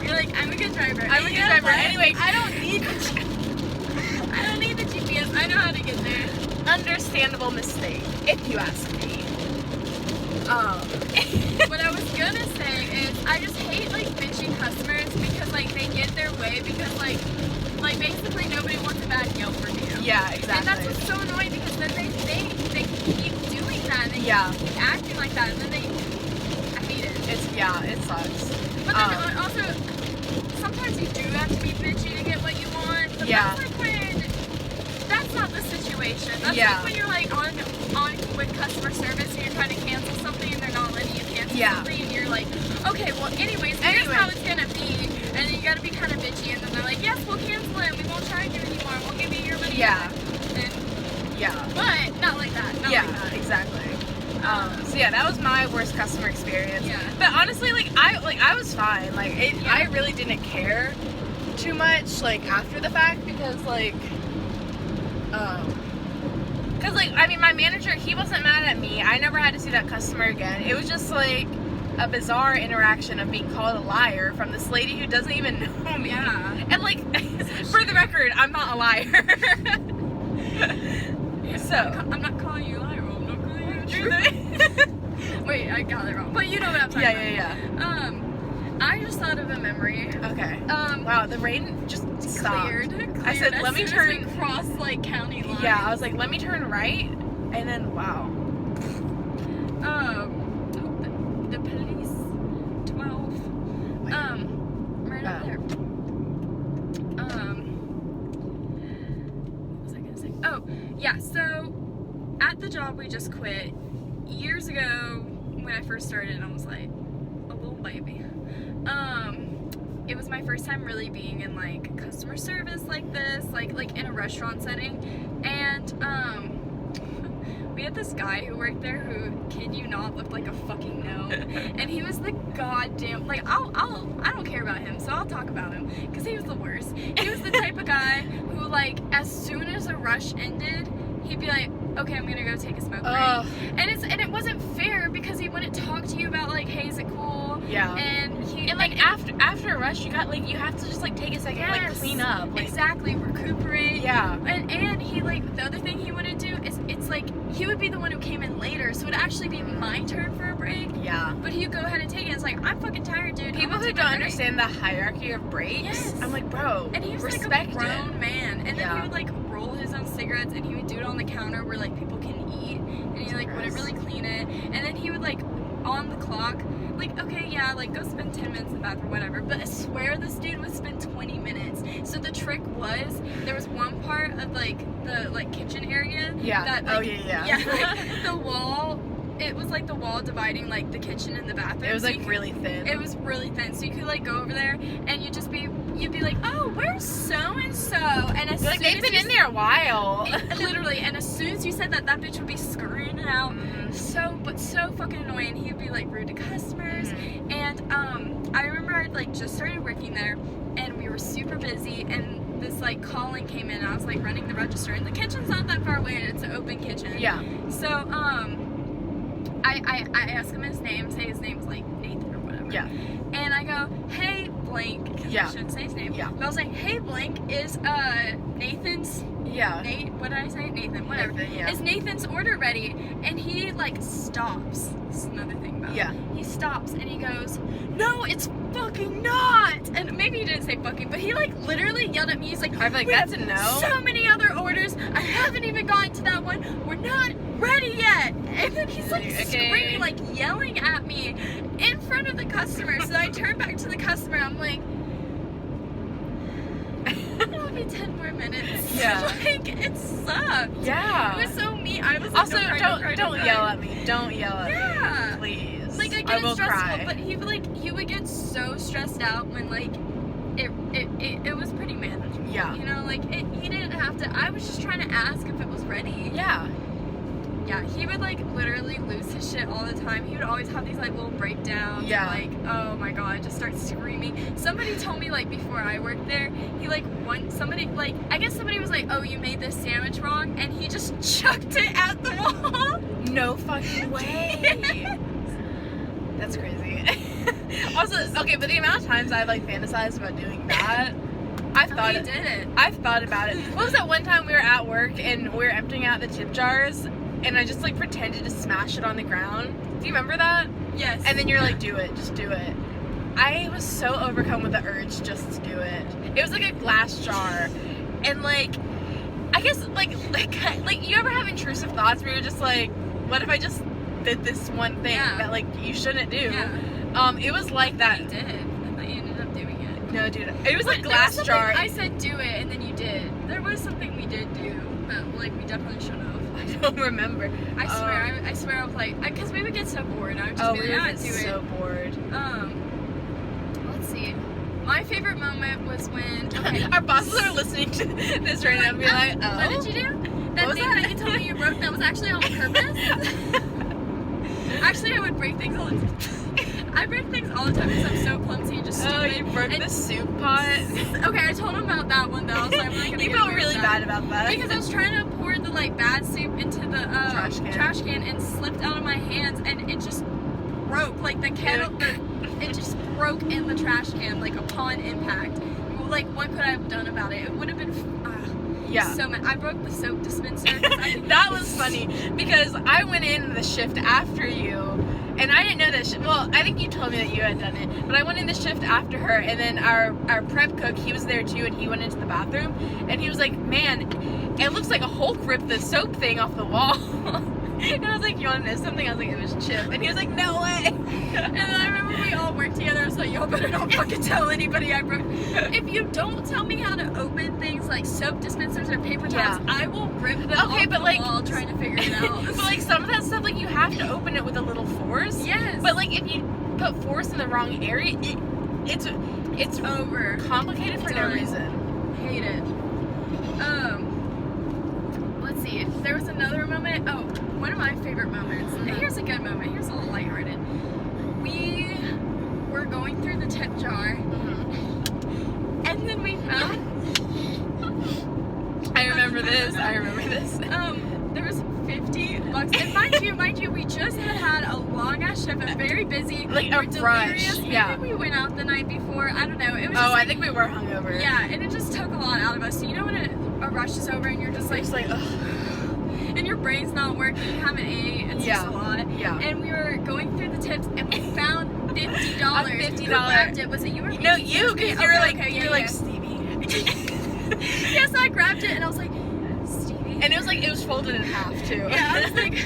[SPEAKER 2] You're like, I'm a good driver.
[SPEAKER 1] I'm a good driver. Anyway,
[SPEAKER 2] I don't need the GPS. I know how to get there.
[SPEAKER 1] Understandable mistake, if you ask me.
[SPEAKER 2] What I was gonna say is, I just hate like bitching customers because like they get their way because like basically nobody wants a bad Yelp review.
[SPEAKER 1] Yeah, exactly.
[SPEAKER 2] And that's what's so annoying because then they keep doing that and they keep acting like that, and then I hate it.
[SPEAKER 1] It sucks.
[SPEAKER 2] But then also, sometimes you do have to be bitchy to get what you want. But that's like when that's not the situation. That's like when you're like on with customer service and you're trying to cancel something and they're not letting you cancel something, and you're like, okay, well, anyways, here's how it's gonna be, and then you gotta be kind of bitchy, and then they're like, yes, we'll cancel it. We won't charge you anymore. We'll give you your money back. But not like that. Not like that.
[SPEAKER 1] Exactly. So that was my worst customer experience.
[SPEAKER 2] Yeah.
[SPEAKER 1] But honestly, I was fine. Like, I really didn't care too much, like, after the fact, because I mean, my manager, he wasn't mad at me. I never had to see that customer again. It was just like a bizarre interaction of being called a liar from this lady who doesn't even know me.
[SPEAKER 2] Yeah.
[SPEAKER 1] And like, for the record, I'm not a liar. So
[SPEAKER 2] I'm not calling you a liar. I'm not calling you the truth. Wait, I got it wrong. But you know what I'm talking about.
[SPEAKER 1] Yeah.
[SPEAKER 2] I just thought of a memory.
[SPEAKER 1] Okay. Wow, the rain just stopped.
[SPEAKER 2] Cleared.
[SPEAKER 1] I said, let me turn.
[SPEAKER 2] As we crossed, like, county lines.
[SPEAKER 1] Yeah, I was like, let me turn right, and then, wow.
[SPEAKER 2] The police 12. Right up there. What was I gonna say? Oh, yeah, so at the job we just quit, years ago when I first started, I was like a little baby. It was my first time really being in like customer service like this, like in a restaurant setting, and we had this guy who worked there who, kid you not, looked like a fucking gnome, and he was the goddamn, like, I don't care about him, so I'll talk about him, because he was the worst. He was the type of guy who, like, as soon as a rush ended, he'd be like, okay, I'm gonna go take a smoke break. And it wasn't fair, because he wouldn't talk to you about, like, hey, is it cool?
[SPEAKER 1] Yeah.
[SPEAKER 2] And
[SPEAKER 1] after a rush, you have to just, like, take a second,
[SPEAKER 2] yes,
[SPEAKER 1] like, clean up. Like,
[SPEAKER 2] exactly, recuperate.
[SPEAKER 1] Yeah.
[SPEAKER 2] And he, like, the other thing he wouldn't do is, it's like, he would be the one who came in later, so it would actually be my turn for a break.
[SPEAKER 1] Yeah.
[SPEAKER 2] But he'd go ahead and take it. It's like, I'm fucking tired, dude.
[SPEAKER 1] People who don't understand the hierarchy of breaks,
[SPEAKER 2] yes.
[SPEAKER 1] I'm like, bro,
[SPEAKER 2] and he was like a grown man. And then he would like roll his own cigarettes, and he would do it on the counter where like people can eat, and he like wouldn't really clean it. And then he would like on the clock, like, okay, yeah, like, go spend 10 minutes in the bathroom, whatever. But I swear this dude would spend 20 minutes. So the trick was, there was one part of, like, the, like, kitchen area.
[SPEAKER 1] Yeah.
[SPEAKER 2] That, like,
[SPEAKER 1] Yeah,
[SPEAKER 2] like, the wall, it was, like, the wall dividing, like, the kitchen and the bathroom.
[SPEAKER 1] It was, like, really thin.
[SPEAKER 2] It was really thin. So you could, like, go over there, and you'd be like, oh, where's so-and-so? And as
[SPEAKER 1] like, they've been in there a while.
[SPEAKER 2] Literally, and as soon as you said that, that bitch would be scurrying it out. So fucking annoying. He would be like rude to customers. And I remember I like just started working there, and we were super busy, and this like calling came in, and I was like running the register, and the kitchen's not that far away, and it's an open kitchen.
[SPEAKER 1] Yeah.
[SPEAKER 2] So I asked him his name, say his name's like Nathan or whatever.
[SPEAKER 1] Yeah.
[SPEAKER 2] And I go, hey blank, because I shouldn't say his name.
[SPEAKER 1] Yeah.
[SPEAKER 2] But I was like, hey blank, is Nathan's Nate, what did I say? Nathan, whatever.
[SPEAKER 1] Nathan, yeah.
[SPEAKER 2] Is Nathan's order ready? And he like stops. This is another thing about him. He stops and he goes, no, it's fucking not. And maybe he didn't say fucking, but he like literally yelled at me. He's like,
[SPEAKER 1] I'm like, that's a no.
[SPEAKER 2] So many other orders. I haven't even gotten to that one. We're not ready yet. And then he's like screaming, like yelling at me in front of the customer. So I turn back to the customer. I'm like, it'll be 10 more minutes.
[SPEAKER 1] Yeah.
[SPEAKER 2] Like, it sucked.
[SPEAKER 1] Yeah.
[SPEAKER 2] It was so mean. I was like,
[SPEAKER 1] also, don't yell at me. Don't yell at me. Please.
[SPEAKER 2] Like, I get it stressful, but he would get so stressed out when, like, it was pretty manageable.
[SPEAKER 1] Yeah.
[SPEAKER 2] You know, like, he didn't have to, I was just trying to ask if it was ready.
[SPEAKER 1] Yeah.
[SPEAKER 2] Yeah, he would, like, literally lose his shit all the time. He would always have these, like, little breakdowns.
[SPEAKER 1] Yeah.
[SPEAKER 2] Like, oh, my God, just start screaming. Somebody told me, like, before I worked there, he, like, somebody was like, oh, you made this sandwich wrong, and he just chucked it at the wall.
[SPEAKER 1] No fucking way. That's crazy. Also, okay, but the amount of times I've, like, fantasized about doing that, I've thought about it. What was that one time we were at work, and we were emptying out the tip jars, and I just, like, pretended to smash it on the ground. Do you remember that?
[SPEAKER 2] Yes.
[SPEAKER 1] And then you're like, do it. Just do it. I was so overcome with the urge just to do it. It was, like, a glass jar. And, like, I guess, like you ever have intrusive thoughts where you're just like, what if I just did this one thing that, like, you shouldn't do?
[SPEAKER 2] Yeah.
[SPEAKER 1] It was like that.
[SPEAKER 2] You did. I thought you ended up doing it.
[SPEAKER 1] No, dude. It was, like, glass jar.
[SPEAKER 2] I said do it, and then you did. There was something we did do, but, like, we definitely should have.
[SPEAKER 1] I don't remember.
[SPEAKER 2] I swear I was like, because we would get so bored. I would just be like, do it.
[SPEAKER 1] So bored.
[SPEAKER 2] Let's see. My favorite moment was when
[SPEAKER 1] our bosses are listening to this right now and be like, oh,
[SPEAKER 2] what did you do? That thing that you told me you broke, that was actually on purpose. Actually, I would break things all the time. I break things all the time because I'm so clumsy and just stupid. Oh, you broke the soup pot? Okay, I told him about that one though, so I'm not gonna
[SPEAKER 1] You felt really bad about that.
[SPEAKER 2] Because I was trying to pour the, like, bad soup into the trash can and slipped out of my hands, and it just broke. Like, the kettle, it just broke in the trash can, like, upon impact. Like, what could I have done about it? It would have been, so mad. I broke the soap dispenser.
[SPEAKER 1] That was funny, because I went in the shift after you, And I didn't know that. Well, I think you told me that you had done it, but I went in the shift after her, and then our prep cook, he was there too, and he went into the bathroom, and he was like, "Man, it looks like a Hulk ripped the soap thing off the wall." And I was like, "You want to know something?" I was like, "It was Chip," and he was like, "No way."
[SPEAKER 2] And then I remember we all worked together. I was like, "Y'all better not fucking tell anybody I broke." If you don't tell me how to open things like soap dispensers or paper towels, I will rip them off the wall trying to figure it out.
[SPEAKER 1] But like some of that stuff, like you have to open it with a little force.
[SPEAKER 2] Yes.
[SPEAKER 1] But like if you put force in the wrong area, it's
[SPEAKER 2] over.
[SPEAKER 1] Complicated for no reason.
[SPEAKER 2] Hate it. Let's see. There was another moment. Oh, one of my favorite moments. Here's a good moment. Here's a little lighthearted. We were going through the tip jar, and then we found.
[SPEAKER 1] I remember this.
[SPEAKER 2] There was $50, and mind you, we just had a long ass shift, a very busy,
[SPEAKER 1] like a rush.
[SPEAKER 2] Yeah. Maybe we went out the night before. I don't know. It was.
[SPEAKER 1] I think we were hungover.
[SPEAKER 2] Yeah, and it just took a lot out of us. So you know when a rush is over and you're just like
[SPEAKER 1] ugh.
[SPEAKER 2] And your brain's not working, you haven't ate, it's just a lot.
[SPEAKER 1] Yeah.
[SPEAKER 2] And we were going through the tips and we found $50.
[SPEAKER 1] $50.
[SPEAKER 2] Who grabbed it? Was it you or me?
[SPEAKER 1] No, you, because you're like Stevie.
[SPEAKER 2] Yes, I grabbed it and I was like, Stevie.
[SPEAKER 1] And it was folded in half too.
[SPEAKER 2] Yeah, I was like,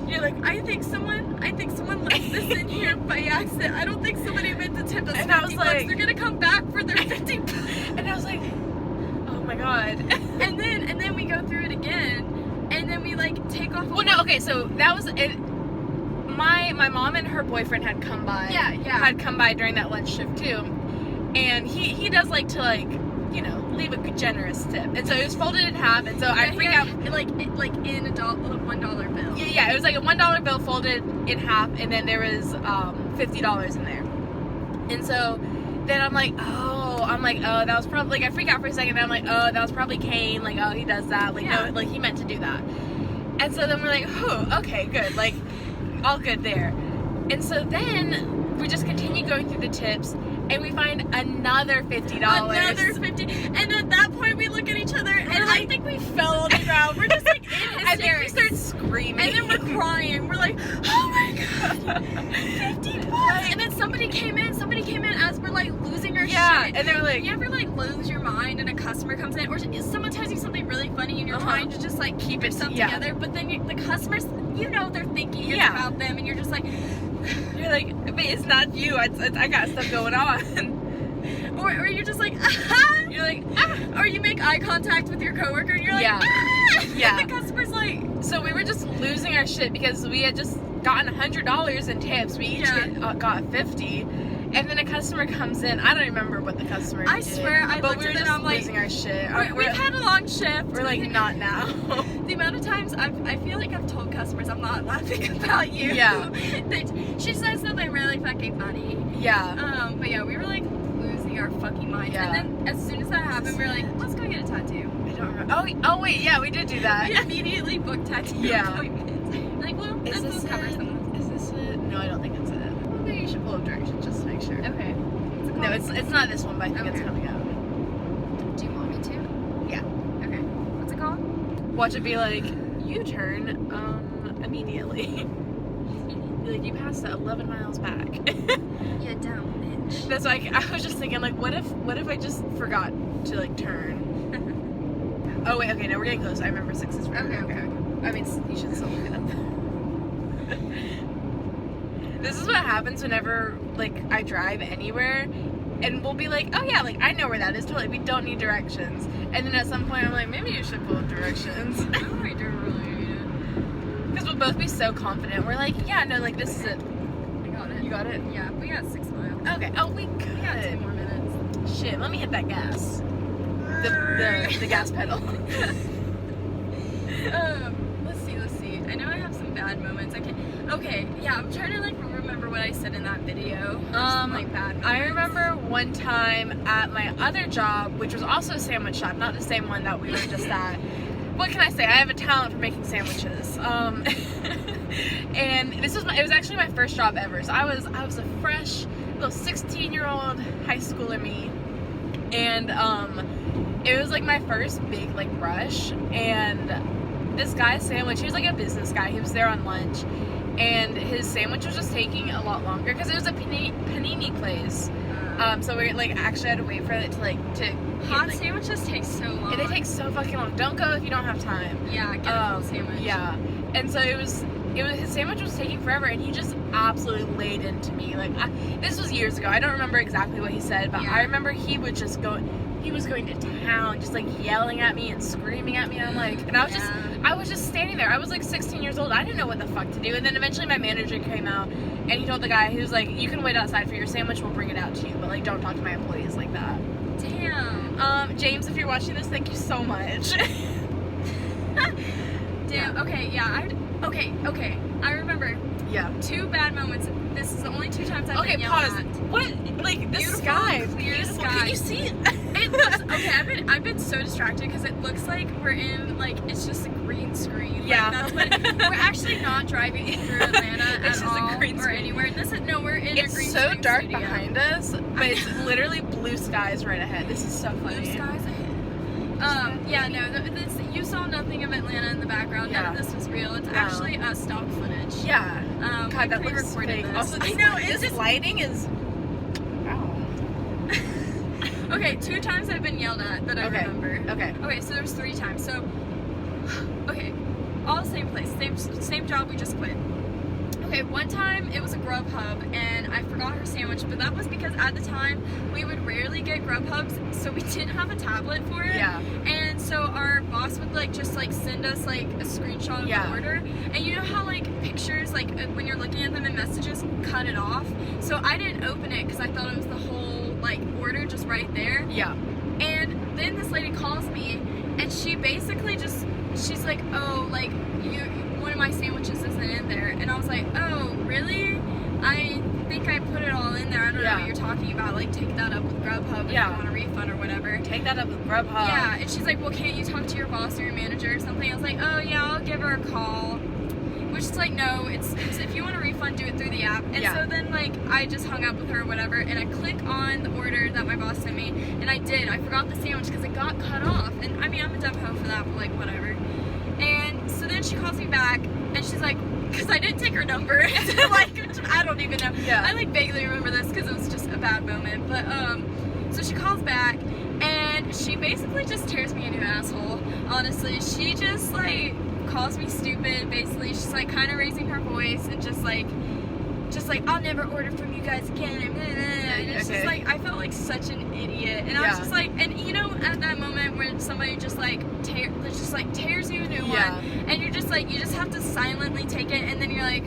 [SPEAKER 2] you're like, I think someone left this in here by accident. I don't think somebody meant to tip us $50. I was like, they're gonna come back for their $50.
[SPEAKER 1] And I was like, oh my god.
[SPEAKER 2] And then we go through it again. And then we like take off.
[SPEAKER 1] Well, no, okay, so that was it. My mom and her boyfriend had come by.
[SPEAKER 2] Yeah.
[SPEAKER 1] Had come by during that lunch shift too, and he does like to leave a generous tip, and so it was folded in half, and so I freak out
[SPEAKER 2] like in a $1 bill.
[SPEAKER 1] Yeah, it was like a $1 bill folded in half, and then there was $50 in there, and so then I'm like, oh, that was probably, like, I freak out for a second, and I'm like, oh, that was probably Kane, like, oh, he does that, like, no, like, he meant to do that. And so then we're like, oh, okay, good, like, all good there. And so then we just continue going through the tips, and we find another $50.
[SPEAKER 2] Another $50. And at that point, we look at each other, and I think we fell on the ground. We're just like in hysterics.
[SPEAKER 1] I think we start screaming.
[SPEAKER 2] And then we're crying. We're like, oh my god, $50. And then somebody came in as we're like losing our shit.
[SPEAKER 1] And they're like,
[SPEAKER 2] you ever like lose your mind and a customer comes in, or someone tells you something really funny and you're trying to just like keep yourself together, but then the customers, they're thinking it's about them, and you're just like,
[SPEAKER 1] but it's not you. I got stuff going on.
[SPEAKER 2] Or you're just like, ah! You're like, ah! Or you make eye contact with your coworker and you're like, ah!
[SPEAKER 1] Yeah.
[SPEAKER 2] And the customer's like.
[SPEAKER 1] So we were just losing our shit because we had just gotten $100 in tips. We each got $50. And then a customer comes in. I don't remember what the customer did.
[SPEAKER 2] I swear,
[SPEAKER 1] but we were just losing our shit.
[SPEAKER 2] We've had a long shift.
[SPEAKER 1] We're like, not now.
[SPEAKER 2] The amount of times I feel like I've told customers I'm not laughing about you.
[SPEAKER 1] Yeah.
[SPEAKER 2] She says something really fucking funny.
[SPEAKER 1] Yeah.
[SPEAKER 2] But yeah, we were like losing our fucking minds.
[SPEAKER 1] Yeah.
[SPEAKER 2] And then as soon as that happened, we were like, let's go get a tattoo.
[SPEAKER 1] I don't remember. Oh wait, yeah, we did do that.
[SPEAKER 2] We immediately booked tattoo appointments. Like, well,
[SPEAKER 1] is this
[SPEAKER 2] cover something.
[SPEAKER 1] Is this it? No, I don't think it's it. Well, maybe you should pull up directions just to make sure.
[SPEAKER 2] Okay.
[SPEAKER 1] No, it's not this one, but I think it's coming up.
[SPEAKER 2] Do you want me to?
[SPEAKER 1] Yeah.
[SPEAKER 2] Okay. What's it called?
[SPEAKER 1] Watch it be like, U-turn, immediately. Like, you passed at 11 miles back.
[SPEAKER 2] Yeah, down, bitch.
[SPEAKER 1] That's like, I was just thinking, like, what if I just forgot to, like, turn? Oh, wait, okay, no, we're getting close. I remember 6 is right. Okay. I mean, you should still look it up. This is what happens whenever, like, I drive anywhere, and we'll be like, oh yeah, like, I know where that is, totally, we don't need directions. And then at some point, I'm like, maybe you should pull up directions.
[SPEAKER 2] I don't really.
[SPEAKER 1] Because we'll both be so confident. We're like, yeah, no, like, this is it.
[SPEAKER 2] I got it.
[SPEAKER 1] You got it?
[SPEAKER 2] Yeah, we got 6 miles.
[SPEAKER 1] Okay, oh, we could.
[SPEAKER 2] We got 10 more minutes.
[SPEAKER 1] Shit, let me hit that gas. The gas pedal.
[SPEAKER 2] Let's see. I know I have some bad moments. Okay, yeah, I'm trying to, like, remember what I said in that video. Some, like, bad moments.
[SPEAKER 1] I remember one time at my other job, which was also a sandwich shop, not the same one that we were just at. What can I say? I have a talent for making sandwiches. And it was actually my first job ever. So I was a fresh little 16-year-old high schooler me. And it was like my first big like rush, and this guy's sandwich, he was like a business guy, he was there on lunch, and his sandwich was just taking a lot longer because it was a panini place. So we like actually had to wait for it to
[SPEAKER 2] hot sandwiches take so long.
[SPEAKER 1] They take so fucking long. Don't go if you don't have time.
[SPEAKER 2] Yeah, get a full sandwich.
[SPEAKER 1] Yeah, and so it was his sandwich was taking forever, and he just absolutely laid into me. Like this was years ago. I don't remember exactly what he said, but I remember he was going to town, just like yelling at me and screaming at me. And I'm like, and I was just standing there. I was like 16 years old. I didn't know what the fuck to do. And then eventually my manager came out and he told the guy, he was like, you can wait outside for your sandwich. We'll bring it out to you, but like don't talk to my employees like that.
[SPEAKER 2] Damn.
[SPEAKER 1] James, if you're watching this, thank you so much.
[SPEAKER 2] Damn. Okay. Yeah. Okay. I remember.
[SPEAKER 1] Yeah.
[SPEAKER 2] 2 bad moments. This is the only 2 times I've been yelled
[SPEAKER 1] pause.
[SPEAKER 2] at.
[SPEAKER 1] What? Like this
[SPEAKER 2] Beautiful,
[SPEAKER 1] sky?
[SPEAKER 2] clear
[SPEAKER 1] Beautiful.
[SPEAKER 2] sky.
[SPEAKER 1] Can you see it?
[SPEAKER 2] It looks okay. I've been so distracted because it looks like we're in like it's just a green screen.
[SPEAKER 1] Yeah.
[SPEAKER 2] Like, we're actually not driving through Atlanta
[SPEAKER 1] It's
[SPEAKER 2] at
[SPEAKER 1] just
[SPEAKER 2] all
[SPEAKER 1] a green
[SPEAKER 2] or
[SPEAKER 1] screen.
[SPEAKER 2] anywhere. We're in a
[SPEAKER 1] It's
[SPEAKER 2] green
[SPEAKER 1] so
[SPEAKER 2] screen
[SPEAKER 1] dark
[SPEAKER 2] studio.
[SPEAKER 1] behind us, but it's literally blue skies right ahead. This is so funny.
[SPEAKER 2] Blue skies ahead. Yeah, no, you saw nothing of Atlanta in the background. None of this was real. It's actually stock footage.
[SPEAKER 1] Yeah.
[SPEAKER 2] We
[SPEAKER 1] God, that looks
[SPEAKER 2] pre-recorded
[SPEAKER 1] fake.
[SPEAKER 2] this.
[SPEAKER 1] Also,
[SPEAKER 2] I know, it's
[SPEAKER 1] this
[SPEAKER 2] just
[SPEAKER 1] lighting is. Wow.
[SPEAKER 2] Okay, 2 times I've been yelled at that I remember.
[SPEAKER 1] Okay.
[SPEAKER 2] So there was 3 times. So, okay, all the same place, same job we just quit. Okay, one time it was a Grubhub and I forgot her sandwich, but that was because at the time we would rarely get Grubhubs, so we didn't have a tablet for it.
[SPEAKER 1] Yeah.
[SPEAKER 2] And so our boss would like just like send us like a screenshot of the order. And you know how like pictures, like when you're looking at them in messages, cut it off? So I didn't open it because I thought it was the whole like order just right there.
[SPEAKER 1] Yeah.
[SPEAKER 2] And then this lady calls me and she basically just, she's like, oh, like one of my sandwiches isn't in there. And I was like, oh, really? I think I put it all in there. I don't know what you're talking about. Like, take that up with Grubhub if you want a refund or whatever.
[SPEAKER 1] Take that up with Grubhub.
[SPEAKER 2] Yeah, and she's like, well, can't you talk to your boss or your manager or something? I was like, oh, yeah, I'll give her a call. Which is like, no, it's if you want a refund, do it through the app. And so then, like, I just hung up with her or whatever, and I click on the order that my boss sent me, and I forgot the sandwich because it got cut off. And, I mean, I'm a dumb hoe for that, but, like, whatever. And so then she calls me back, and she's like, because I didn't take her number. So, like, I don't even know.
[SPEAKER 1] Yeah.
[SPEAKER 2] I, like, vaguely remember this because it was just a bad moment. But, so she calls back, and she basically just tears me a new asshole. Honestly, she just, like, calls me stupid. Basically, she's, like, kind of raising her voice and just, like, I'll never order from you guys again. And it's just, like, I felt like such an idiot. And I was just, like, and, you know, at that moment when somebody just, like, tears you a new one, and you're just, like, you just have to silently take it, and then you're, like,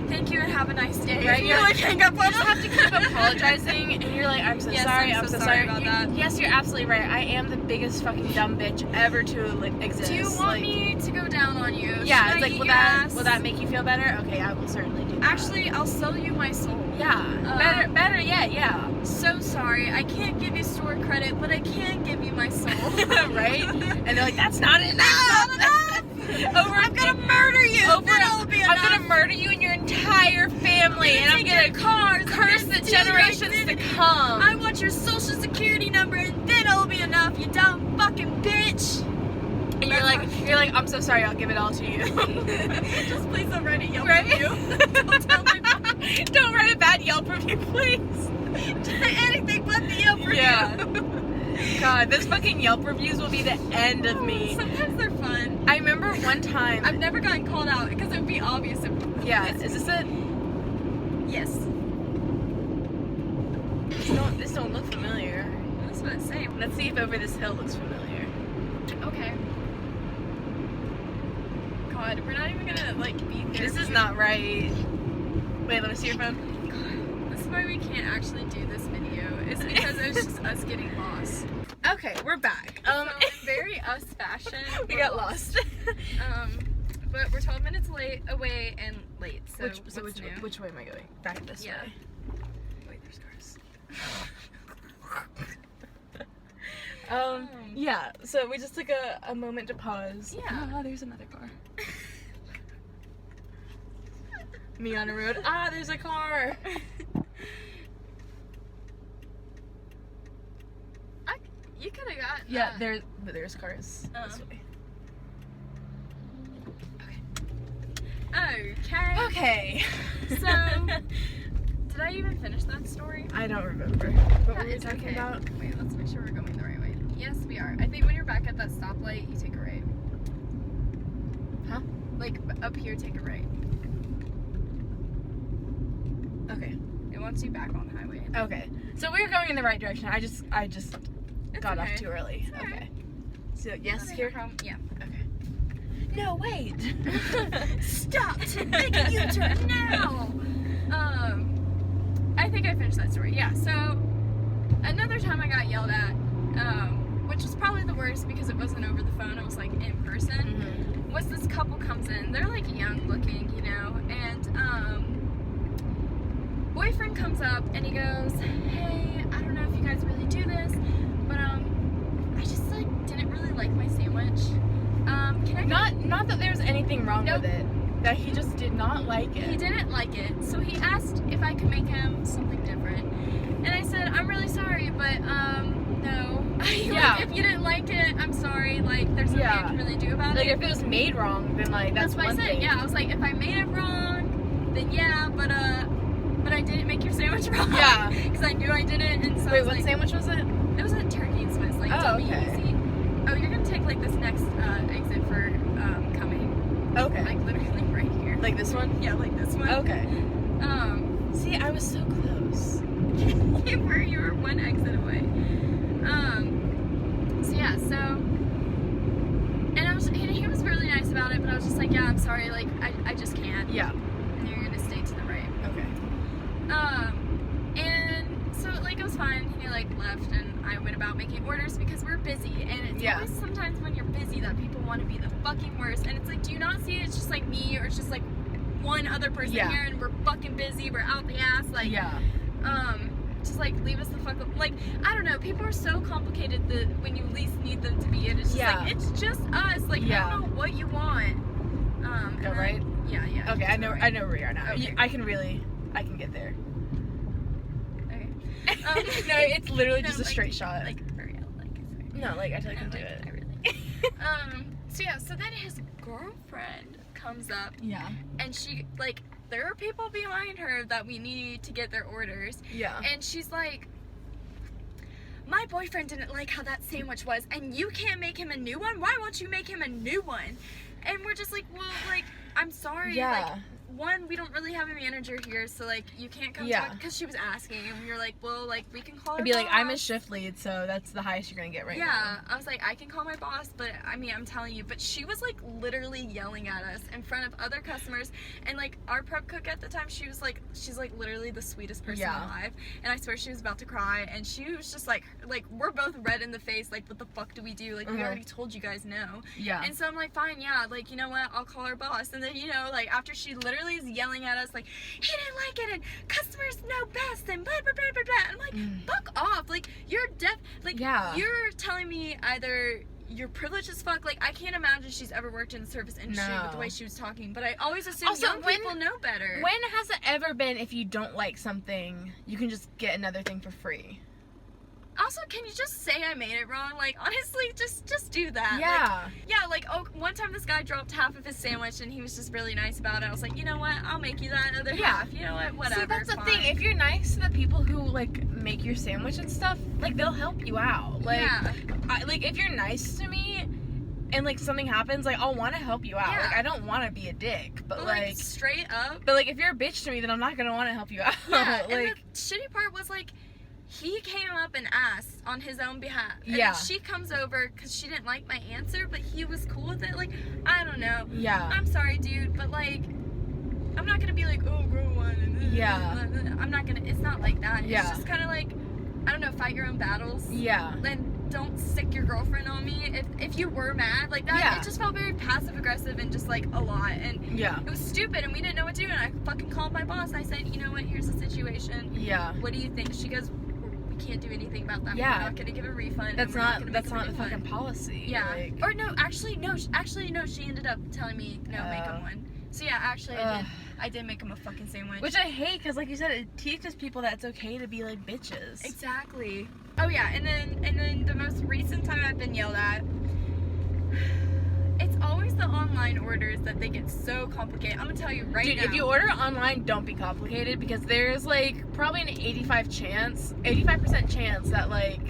[SPEAKER 2] thank you and have a nice day.
[SPEAKER 1] Right?
[SPEAKER 2] You're like, hang up on
[SPEAKER 1] You just have to keep apologizing, and you're like, I'm so sorry, I'm so sorry
[SPEAKER 2] about that.
[SPEAKER 1] Yes, you're absolutely right. I am the biggest fucking dumb bitch ever to like exist.
[SPEAKER 2] Do you want me to go down on you?
[SPEAKER 1] Yeah,
[SPEAKER 2] Should
[SPEAKER 1] it's
[SPEAKER 2] I
[SPEAKER 1] like,
[SPEAKER 2] eat
[SPEAKER 1] will that make you feel better? Okay, I will certainly do that.
[SPEAKER 2] Actually, I'll sell you my soul.
[SPEAKER 1] Yeah, better yet, yeah.
[SPEAKER 2] So sorry, I can't give you store credit, but I can give you my soul.
[SPEAKER 1] Right? And they're like, that's not enough.
[SPEAKER 2] I'm gonna murder you.
[SPEAKER 1] I'm gonna murder you and your entire family, and I'm gonna curse the generations to come.
[SPEAKER 2] I want your social security number, and then it'll be enough. You dumb fucking bitch.
[SPEAKER 1] And you're like, I'm so sorry. I'll give it all to you.
[SPEAKER 2] Just please don't write a Yelp review. Don't tell my mom.
[SPEAKER 1] Don't write a bad Yelp review, please.
[SPEAKER 2] Anything but the Yelp review.
[SPEAKER 1] Yeah. God, those fucking Yelp reviews will be the end of me.
[SPEAKER 2] Sometimes they're fun.
[SPEAKER 1] I remember one time.
[SPEAKER 2] I've never gotten called out because it would be obvious.
[SPEAKER 1] Yeah. Is this it?
[SPEAKER 2] Yes.
[SPEAKER 1] This don't look familiar.
[SPEAKER 2] That's what I'm saying.
[SPEAKER 1] Let's see if Over This Hill looks familiar.
[SPEAKER 2] Okay. God, we're not even gonna like be there.
[SPEAKER 1] This is not right. Wait, let me see your phone.
[SPEAKER 2] God, this is why we can't actually do this video. It's because it was just us getting lost.
[SPEAKER 1] Okay, we're back.
[SPEAKER 2] So in very us fashion,
[SPEAKER 1] we got lost.
[SPEAKER 2] But we're 12 minutes away and late. So
[SPEAKER 1] which way am I going? Back this way. Wait, there's cars. Yeah, so we just took a moment to pause.
[SPEAKER 2] Yeah.
[SPEAKER 1] Ah, there's another car. Me on a road. Ah, there's a car.
[SPEAKER 2] You could have gotten
[SPEAKER 1] Yeah, there's cars this way.
[SPEAKER 2] Okay.
[SPEAKER 1] Okay.
[SPEAKER 2] So, did I even finish that story?
[SPEAKER 1] I don't remember. What were we
[SPEAKER 2] It's
[SPEAKER 1] talking
[SPEAKER 2] okay.
[SPEAKER 1] about?
[SPEAKER 2] Wait, let's make sure we're going the right way. Yes, we are. I think when you're back at that stoplight, you take a right.
[SPEAKER 1] Huh?
[SPEAKER 2] Like, up here, take a right.
[SPEAKER 1] Okay.
[SPEAKER 2] It wants you back on the highway.
[SPEAKER 1] Okay. So we were going in the right direction. I just
[SPEAKER 2] It's
[SPEAKER 1] got
[SPEAKER 2] okay.
[SPEAKER 1] off too early.
[SPEAKER 2] It's alright.
[SPEAKER 1] Okay. So yes,
[SPEAKER 2] Okay,
[SPEAKER 1] here.
[SPEAKER 2] no problem. Yeah.
[SPEAKER 1] Okay. No, wait.
[SPEAKER 2] Stop! Make a U-turn now! I think I finished that story. Yeah, so another time I got yelled at, which was probably the worst because it wasn't over the phone, it was like in person, was this couple comes in. They're like young looking, you know, and boyfriend comes up and he goes, hey, I don't know if you guys really do this, but I just like didn't really like my sandwich. Can I
[SPEAKER 1] Not that there's anything wrong
[SPEAKER 2] Nope.
[SPEAKER 1] with it. That he just did not like it.
[SPEAKER 2] He didn't like it, so he asked if I could make him something different. And I said, I'm really sorry, but no.
[SPEAKER 1] Yeah.
[SPEAKER 2] Like, if you didn't like it, I'm sorry. Like, there's nothing I can really do about
[SPEAKER 1] Like
[SPEAKER 2] it.
[SPEAKER 1] if it was made wrong, then like that's
[SPEAKER 2] what
[SPEAKER 1] one
[SPEAKER 2] I said.
[SPEAKER 1] thing.
[SPEAKER 2] Yeah, I was like, if I made it wrong, then yeah, but I didn't make your sandwich wrong.
[SPEAKER 1] Yeah.
[SPEAKER 2] Because I knew I didn't, and so I
[SPEAKER 1] Wait,
[SPEAKER 2] was
[SPEAKER 1] what
[SPEAKER 2] like,
[SPEAKER 1] sandwich was it?
[SPEAKER 2] it was a turkey and Swiss. Like,
[SPEAKER 1] Oh,
[SPEAKER 2] don't be
[SPEAKER 1] okay.
[SPEAKER 2] easy. Oh, you're gonna take like this next exit for coming.
[SPEAKER 1] Okay.
[SPEAKER 2] Like literally right here.
[SPEAKER 1] Like this one?
[SPEAKER 2] Yeah, like this one.
[SPEAKER 1] Okay. See, I was so close.
[SPEAKER 2] You were one exit away. So yeah, and he was really nice about it, but I was just like, yeah, I'm sorry, like I just can't.
[SPEAKER 1] Yeah.
[SPEAKER 2] And you're gonna stay to the right.
[SPEAKER 1] Okay.
[SPEAKER 2] And so like it was fine. He like left, and I went about making orders because we're busy, and it's
[SPEAKER 1] Yeah.
[SPEAKER 2] always sometimes when you're busy that people want to be the fucking worst, and it's like, do you not see it's just like me, or it's just like one other person
[SPEAKER 1] Yeah.
[SPEAKER 2] here, and we're fucking busy, we're out the ass, like
[SPEAKER 1] Yeah.
[SPEAKER 2] just like leave us the fuck up. Like, I don't know, people are so complicated that when you least need them to be, and it's just
[SPEAKER 1] Yeah.
[SPEAKER 2] like, it's just us. Like,
[SPEAKER 1] Yeah.
[SPEAKER 2] I don't know what you want.
[SPEAKER 1] Go right?
[SPEAKER 2] Yeah.
[SPEAKER 1] Okay, I know where we are now.
[SPEAKER 2] Okay.
[SPEAKER 1] I can get there.
[SPEAKER 2] Okay.
[SPEAKER 1] No, it's literally
[SPEAKER 2] No,
[SPEAKER 1] just a
[SPEAKER 2] like-
[SPEAKER 1] straight shot.
[SPEAKER 2] Like, hurry up, like, sorry.
[SPEAKER 1] No, like I totally can
[SPEAKER 2] No,
[SPEAKER 1] do
[SPEAKER 2] like,
[SPEAKER 1] it.
[SPEAKER 2] I really. So yeah, so then his girlfriend comes up,
[SPEAKER 1] Yeah.
[SPEAKER 2] and she, like, there are people behind her that we need to get their orders.
[SPEAKER 1] Yeah.
[SPEAKER 2] And she's like, my boyfriend didn't like how that sandwich was, and you can't make him a new one? Why won't you make him a new one? And we're just like, well, like, I'm sorry.
[SPEAKER 1] Yeah.
[SPEAKER 2] Like, one, we don't really have a manager here, so, like, you can't come
[SPEAKER 1] Yeah.
[SPEAKER 2] talk, because she was asking, and we were like, well, like, we can call her
[SPEAKER 1] I'd be like, I'm a
[SPEAKER 2] boss.
[SPEAKER 1] shift lead, so that's the highest you're gonna get right now.
[SPEAKER 2] Yeah, I was like, I can call my boss, but I mean, I'm telling you, but she was like literally yelling at us in front of other customers, and like our prep cook at the time, she's like literally the sweetest person
[SPEAKER 1] Yeah.
[SPEAKER 2] alive, and I swear she was about to cry, and she was just like we're both red in the face, like what the fuck do we do? Like we already told you guys no.
[SPEAKER 1] Yeah.
[SPEAKER 2] And so I'm like, fine, yeah, like, you know what, I'll call our boss. And then, you know, like, after she literally is yelling at us, like, he didn't like it, and customers know best, and blah, blah, blah, blah, blah. And I'm like, fuck off. Like, you're like,
[SPEAKER 1] Yeah.
[SPEAKER 2] you're telling me either you're privileged as fuck. Like, I can't imagine she's ever worked in the service industry with the way she was talking, but I always assume
[SPEAKER 1] Also,
[SPEAKER 2] young people know better.
[SPEAKER 1] When has it ever been if you don't like something, you can just get another thing for free?
[SPEAKER 2] Also, can you just say I made it wrong? Like, honestly, just do that.
[SPEAKER 1] Yeah.
[SPEAKER 2] Like, yeah, like, oh, one time this guy dropped half of his sandwich, and he was just really nice about it. I was like, you know what? I'll make you that other half. You know what? Whatever.
[SPEAKER 1] See, that's
[SPEAKER 2] it's
[SPEAKER 1] the
[SPEAKER 2] fine.
[SPEAKER 1] thing. If you're nice to the people who like make your sandwich and stuff, like they'll help you out. Like,
[SPEAKER 2] yeah.
[SPEAKER 1] like if you're nice to me, and like something happens, like I'll want to help you out.
[SPEAKER 2] Yeah.
[SPEAKER 1] Like I don't want to be a dick, but like
[SPEAKER 2] straight up.
[SPEAKER 1] But like if you're a bitch to me, then I'm not gonna want to help you out.
[SPEAKER 2] Yeah.
[SPEAKER 1] Like,
[SPEAKER 2] And the shitty part was like, he came up and asked on his own behalf. And
[SPEAKER 1] Yeah.
[SPEAKER 2] she comes over because she didn't like my answer, but he was cool with it. Like, I don't know.
[SPEAKER 1] yeah.
[SPEAKER 2] I'm sorry, dude, but like, I'm not gonna be like, oh, grow one. And
[SPEAKER 1] Yeah.
[SPEAKER 2] I'm not gonna. It's not like that.
[SPEAKER 1] Yeah.
[SPEAKER 2] It's just kind of like, I don't know, fight your own battles.
[SPEAKER 1] Yeah.
[SPEAKER 2] And don't stick your girlfriend on me. If you were mad like that,
[SPEAKER 1] Yeah.
[SPEAKER 2] it just felt very passive aggressive and just like a lot. And
[SPEAKER 1] Yeah.
[SPEAKER 2] it was stupid, and we didn't know what to do. And I fucking called my boss, and I said, you know what? Here's the situation.
[SPEAKER 1] Yeah.
[SPEAKER 2] What do you think? She goes, we can't do anything about that.
[SPEAKER 1] Yeah.
[SPEAKER 2] We're not gonna give a refund.
[SPEAKER 1] That's
[SPEAKER 2] and we're
[SPEAKER 1] not
[SPEAKER 2] gonna
[SPEAKER 1] that's
[SPEAKER 2] make a
[SPEAKER 1] not the
[SPEAKER 2] refund."
[SPEAKER 1] fucking policy.
[SPEAKER 2] Yeah.
[SPEAKER 1] Like,
[SPEAKER 2] Or no, actually no. She ended up telling me no, make him one. So yeah, actually I did make him a fucking sandwich.
[SPEAKER 1] which I hate because, like you said, it teaches people that it's okay to be like bitches.
[SPEAKER 2] Exactly. Oh yeah, and then the most recent time I've been yelled at, it's always the online orders that they get so complicated. I'm gonna tell you right now.
[SPEAKER 1] Dude, if you order online, don't be complicated, because there's like probably an 85% chance that like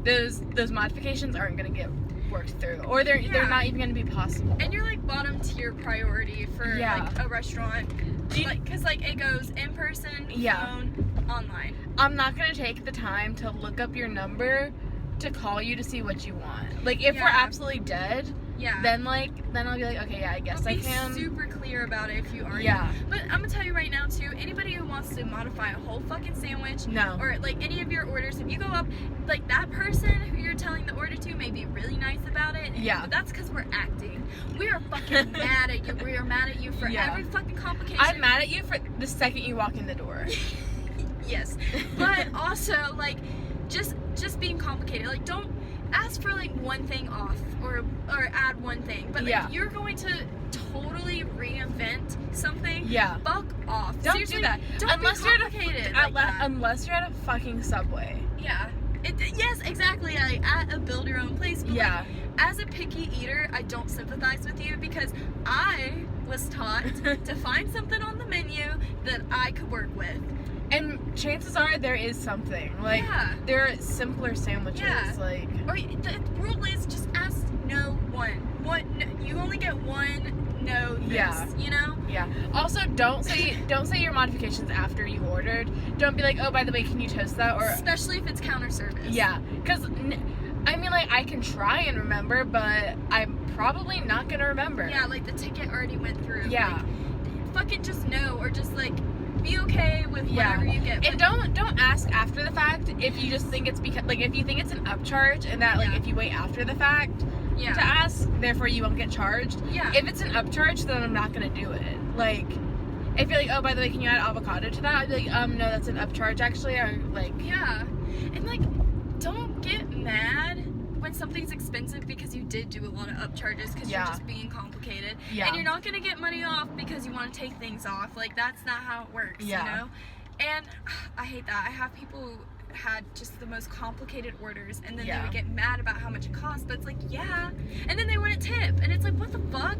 [SPEAKER 1] those modifications aren't gonna get worked through, or they're not even gonna be possible.
[SPEAKER 2] And you're like bottom tier priority for like a restaurant, because like it goes in person, phone, online.
[SPEAKER 1] I'm not gonna take the time to look up your number to call you to see what you want. Like if we're absolutely dead, then I'll be like, okay, I guess I can.
[SPEAKER 2] Be super clear about it if you are. But I'm gonna tell you right now too, anybody who wants to modify a whole fucking sandwich, or like any of your orders, if you go up, like that person who you're telling the order to may be really nice about it. But that's because we're acting. We are fucking mad at you. We are mad at you for every fucking complication.
[SPEAKER 1] I'm mad at you for the second you walk in the door.
[SPEAKER 2] Yes. But also like just being complicated. Like don't ask for like one thing off or add one thing. But like if you're going to totally reinvent something, fuck off.
[SPEAKER 1] Don't
[SPEAKER 2] Seriously,
[SPEAKER 1] do that.
[SPEAKER 2] Don't
[SPEAKER 1] unless
[SPEAKER 2] be complicated
[SPEAKER 1] unless you're at a fucking Subway.
[SPEAKER 2] Yes, exactly. Like at a build your own place. But like, as a picky eater, I don't sympathize with you, because I was taught to find something on the menu that I could work with.
[SPEAKER 1] And chances are there is something. Like, there are simpler sandwiches. Like,
[SPEAKER 2] or the rule is just ask no one. You only get one no this, you know?
[SPEAKER 1] Also, don't say your modifications after you ordered. Don't be like, oh, by the way, can you toast that? Or
[SPEAKER 2] especially if it's counter service.
[SPEAKER 1] Because I mean, like, I can try and remember, but I'm probably not gonna remember.
[SPEAKER 2] Like the ticket already went through. Like, fucking just know, or just like be okay with whatever you get.
[SPEAKER 1] And don't ask after the fact if you just think it's because, like, if you think it's an upcharge and that like if you wait after the fact to ask, therefore you won't get charged. If it's an upcharge, then I'm not gonna do it. Like, if you're like, oh, by the way, can you add avocado to that? I'd be like, no, that's an upcharge actually. Or like,
[SPEAKER 2] and like, don't get mad when something's expensive because you did do a lot of upcharges because you're just being complicated. And you're not gonna get money off because you want to take things off. Like, that's not how it works, you know? And I hate that. I have people who had just the most complicated orders, and then they would get mad about how much it costs, but it's like, and then they wouldn't tip, and it's like, what the fuck?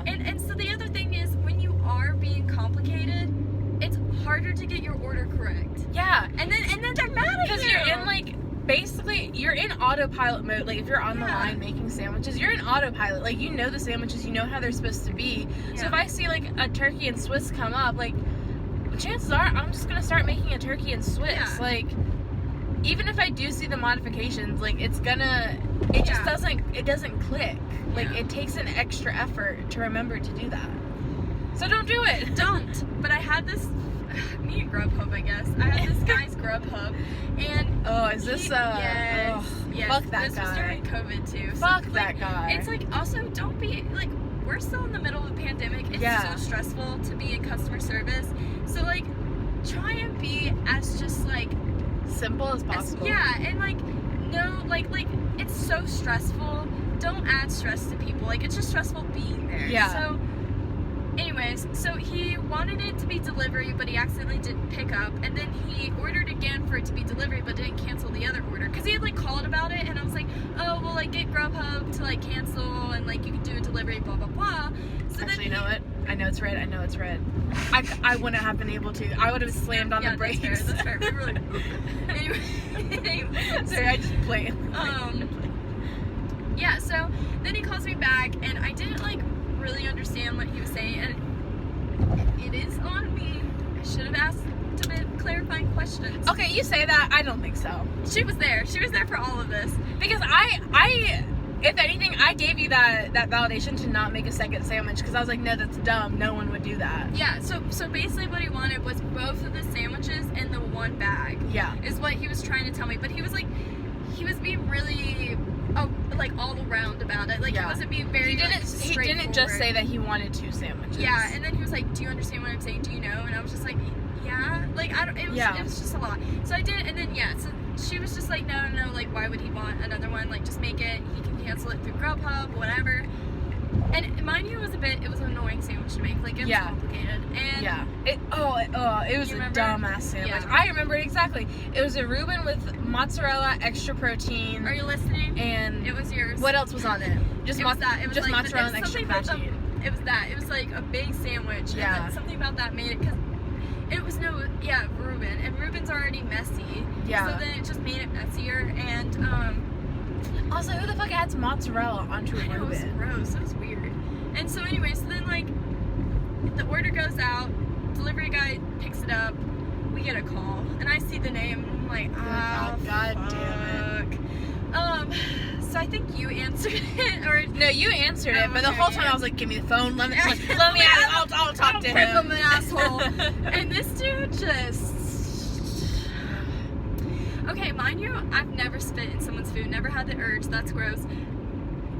[SPEAKER 2] And so the other thing is, when you are being complicated, it's harder to get your order correct. And then they're mad at you.
[SPEAKER 1] Because you're in like, basically, you're in autopilot mode. Like, if you're on the line making sandwiches, you're in autopilot. Like, you know the sandwiches, you know how they're supposed to be. So if I see like a turkey and Swiss come up, like, chances are I'm just gonna start making a turkey and Swiss. Like, even if I do see the modifications, like, it just doesn't click. Like, it takes an extra effort to remember to do that. So don't do it.
[SPEAKER 2] Don't. But I had this, me and Grubhub, I guess. I had this guy's Grubhub, and
[SPEAKER 1] is this
[SPEAKER 2] yes,
[SPEAKER 1] fuck that guy.
[SPEAKER 2] This was during COVID too.
[SPEAKER 1] Fuck
[SPEAKER 2] so,
[SPEAKER 1] that guy.
[SPEAKER 2] It's like, also, don't be like, we're still in the middle of a pandemic. It's so stressful to be in customer service. So like, try and be as just like
[SPEAKER 1] simple as possible.
[SPEAKER 2] And like, no, like it's so stressful. Don't add stress to people. Like, it's just stressful being there. So anyways, so he wanted it to be delivery, but he accidentally didn't pick up, and then he ordered again for it to be delivery, but didn't cancel the other order, because he had like called about it, and I was like, oh, well, like, get Grubhub to like cancel, and like, you can do a delivery, blah blah blah. So
[SPEAKER 1] actually, you know what? I know it's red. I wouldn't have been able to. I would have slammed on the brakes.
[SPEAKER 2] That's fair. We really. Anyway,
[SPEAKER 1] sorry, I just played.
[SPEAKER 2] So then he calls me back, and I didn't like really understand what he was saying, and it is on me. I should have asked a bit clarifying questions.
[SPEAKER 1] Okay, you say that. I don't think so.
[SPEAKER 2] She was there for all of this,
[SPEAKER 1] because I if anything, I gave you that validation to not make a second sandwich, because I was like, no, that's dumb. No one would do that.
[SPEAKER 2] So basically what he wanted was both of the sandwiches in the one bag. Is what he was trying to tell me, but he was being really all around about it. Like, he wasn't being very
[SPEAKER 1] he didn't just say that he wanted 2 sandwiches.
[SPEAKER 2] And then he was like, do you understand what I'm saying? Do you know? And I was just like, like, it was just a lot. So I did, and then so she was just like, no, like, why would he want another one? Like, just make it. He can cancel it through Grubhub, whatever. And mind you, it was an annoying sandwich to make. Like, it was complicated. And
[SPEAKER 1] it was a dumbass sandwich.
[SPEAKER 2] Yeah.
[SPEAKER 1] I remember it exactly. It was a Reuben with mozzarella, extra protein.
[SPEAKER 2] Are you listening?
[SPEAKER 1] And
[SPEAKER 2] it was yours.
[SPEAKER 1] What else was on it? Just
[SPEAKER 2] it was that. It was
[SPEAKER 1] just
[SPEAKER 2] like
[SPEAKER 1] mozzarella and extra fat cheese.
[SPEAKER 2] It was that. It was like a big sandwich.
[SPEAKER 1] Yeah.
[SPEAKER 2] And something about that made it, because it was Reuben. And Reuben's already messy.
[SPEAKER 1] Yeah.
[SPEAKER 2] So then it just made it messier. And,
[SPEAKER 1] also, who the fuck adds mozzarella onto a Reuben?
[SPEAKER 2] It was gross. It was weird. And so anyway, so then like the order goes out, delivery guy picks it up, we get a call, and I see the name, and I'm like,
[SPEAKER 1] God damn it.
[SPEAKER 2] So I think you answered it, or
[SPEAKER 1] no, you answered it, but the whole time I was like, give me the phone, let me out, I'll talk to him.
[SPEAKER 2] I'm an asshole. And this dude just. Okay, mind you, I've never spit in someone's food, never had the urge, that's gross.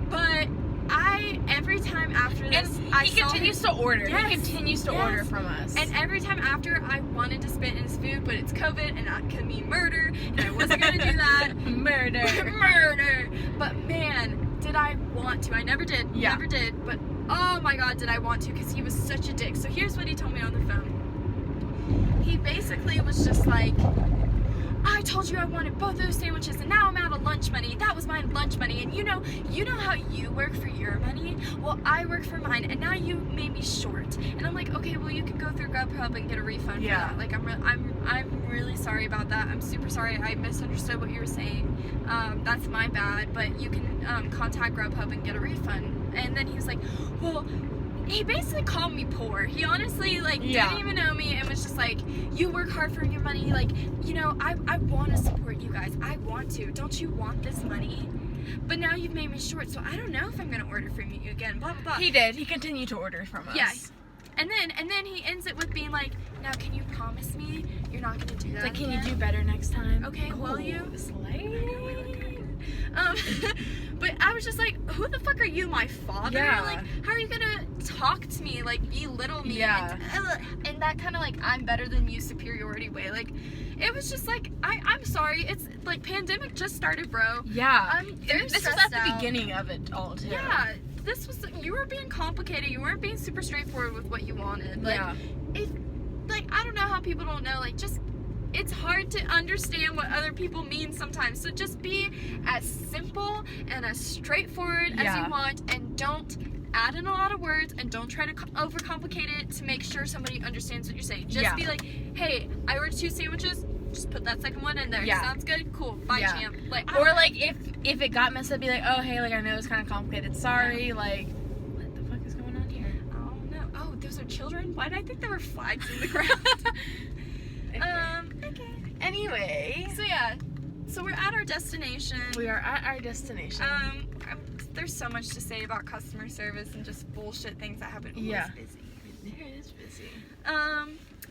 [SPEAKER 2] But every time after this,
[SPEAKER 1] he continues to order.
[SPEAKER 2] Yes,
[SPEAKER 1] he continues to order from us.
[SPEAKER 2] And every time after, I wanted to spit in his food, but it's COVID, and that could mean murder, and I wasn't gonna do that. Murder. But man, did I want to. I never did.
[SPEAKER 1] Yeah.
[SPEAKER 2] Never did. But oh my god, did I want to, because he was such a dick. So here's what he told me on the phone. He basically was just like, I told you I wanted both those sandwiches, and now I'm out of lunch money. That was my lunch money, and you know how you work for your money? Well, I work for mine, and now you made me short. And I'm like, okay, well, you can go through Grubhub and get a refund for that. Like, I'm really sorry about that. I'm super sorry. I misunderstood what you were saying. That's my bad, but you can contact Grubhub and get a refund. And then he was like, well, he basically called me poor. He honestly, like, didn't even know me and was just like, you work hard for your money. Like, you know, I want to support you guys. I want to. Don't you want this money? But now you've made me short, so I don't know if I'm going to order from you again. Blah, blah, blah.
[SPEAKER 1] He did. He continued to order from us.
[SPEAKER 2] Yeah. And then he ends it with being like, now can you promise me you're not going to do that
[SPEAKER 1] Like, can
[SPEAKER 2] again?
[SPEAKER 1] you do better next time?
[SPEAKER 2] Okay, will you?
[SPEAKER 1] Oh,
[SPEAKER 2] But I was just like, who the fuck are you, my father?
[SPEAKER 1] Yeah.
[SPEAKER 2] Like, how are you gonna talk to me, like, belittle me?
[SPEAKER 1] Yeah.
[SPEAKER 2] And that kind of, like, I'm better than you superiority way. Like, it was just like, I'm sorry. It's, like, pandemic just started, bro.
[SPEAKER 1] Yeah.
[SPEAKER 2] I'm very
[SPEAKER 1] This was
[SPEAKER 2] stressed
[SPEAKER 1] at the
[SPEAKER 2] out.
[SPEAKER 1] beginning of it all, too.
[SPEAKER 2] Yeah. This was, you were being complicated. You weren't being super straightforward with what you wanted. Like, I don't know how people don't know, like, just, it's hard to understand what other people mean sometimes. So just be as simple and as straightforward as you want, and don't add in a lot of words, and don't try to overcomplicate it to make sure somebody understands what you're saying. Just be like, hey, I ordered 2 sandwiches. Just put that second one in there. Sounds good? Cool. Bye, champ. Like,
[SPEAKER 1] or like if it got messed up, be like, oh hey, like I know it's kind of complicated. Sorry, like what the fuck is going on here?
[SPEAKER 2] Oh no. Oh, those are children? Why did I think there were flags in the ground? Okay.
[SPEAKER 1] Anyway.
[SPEAKER 2] So yeah. So we're at our destination.
[SPEAKER 1] We are at our destination.
[SPEAKER 2] There's so much to say about customer service and just bullshit things that happen. Ooh, it's busy.
[SPEAKER 1] It is busy.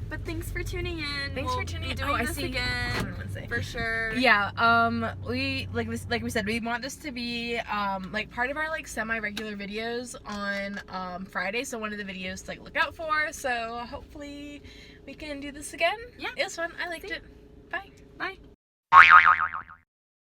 [SPEAKER 2] But thanks for tuning in.
[SPEAKER 1] Thanks for tuning in.
[SPEAKER 2] We'll be doing this again.
[SPEAKER 1] On Wednesday.
[SPEAKER 2] For sure.
[SPEAKER 1] Yeah, we like we said, we want this to be like part of our like semi-regular videos on Friday, so one of the videos to like look out for. So hopefully we can do this again.
[SPEAKER 2] Yeah.
[SPEAKER 1] It was fun. I liked it.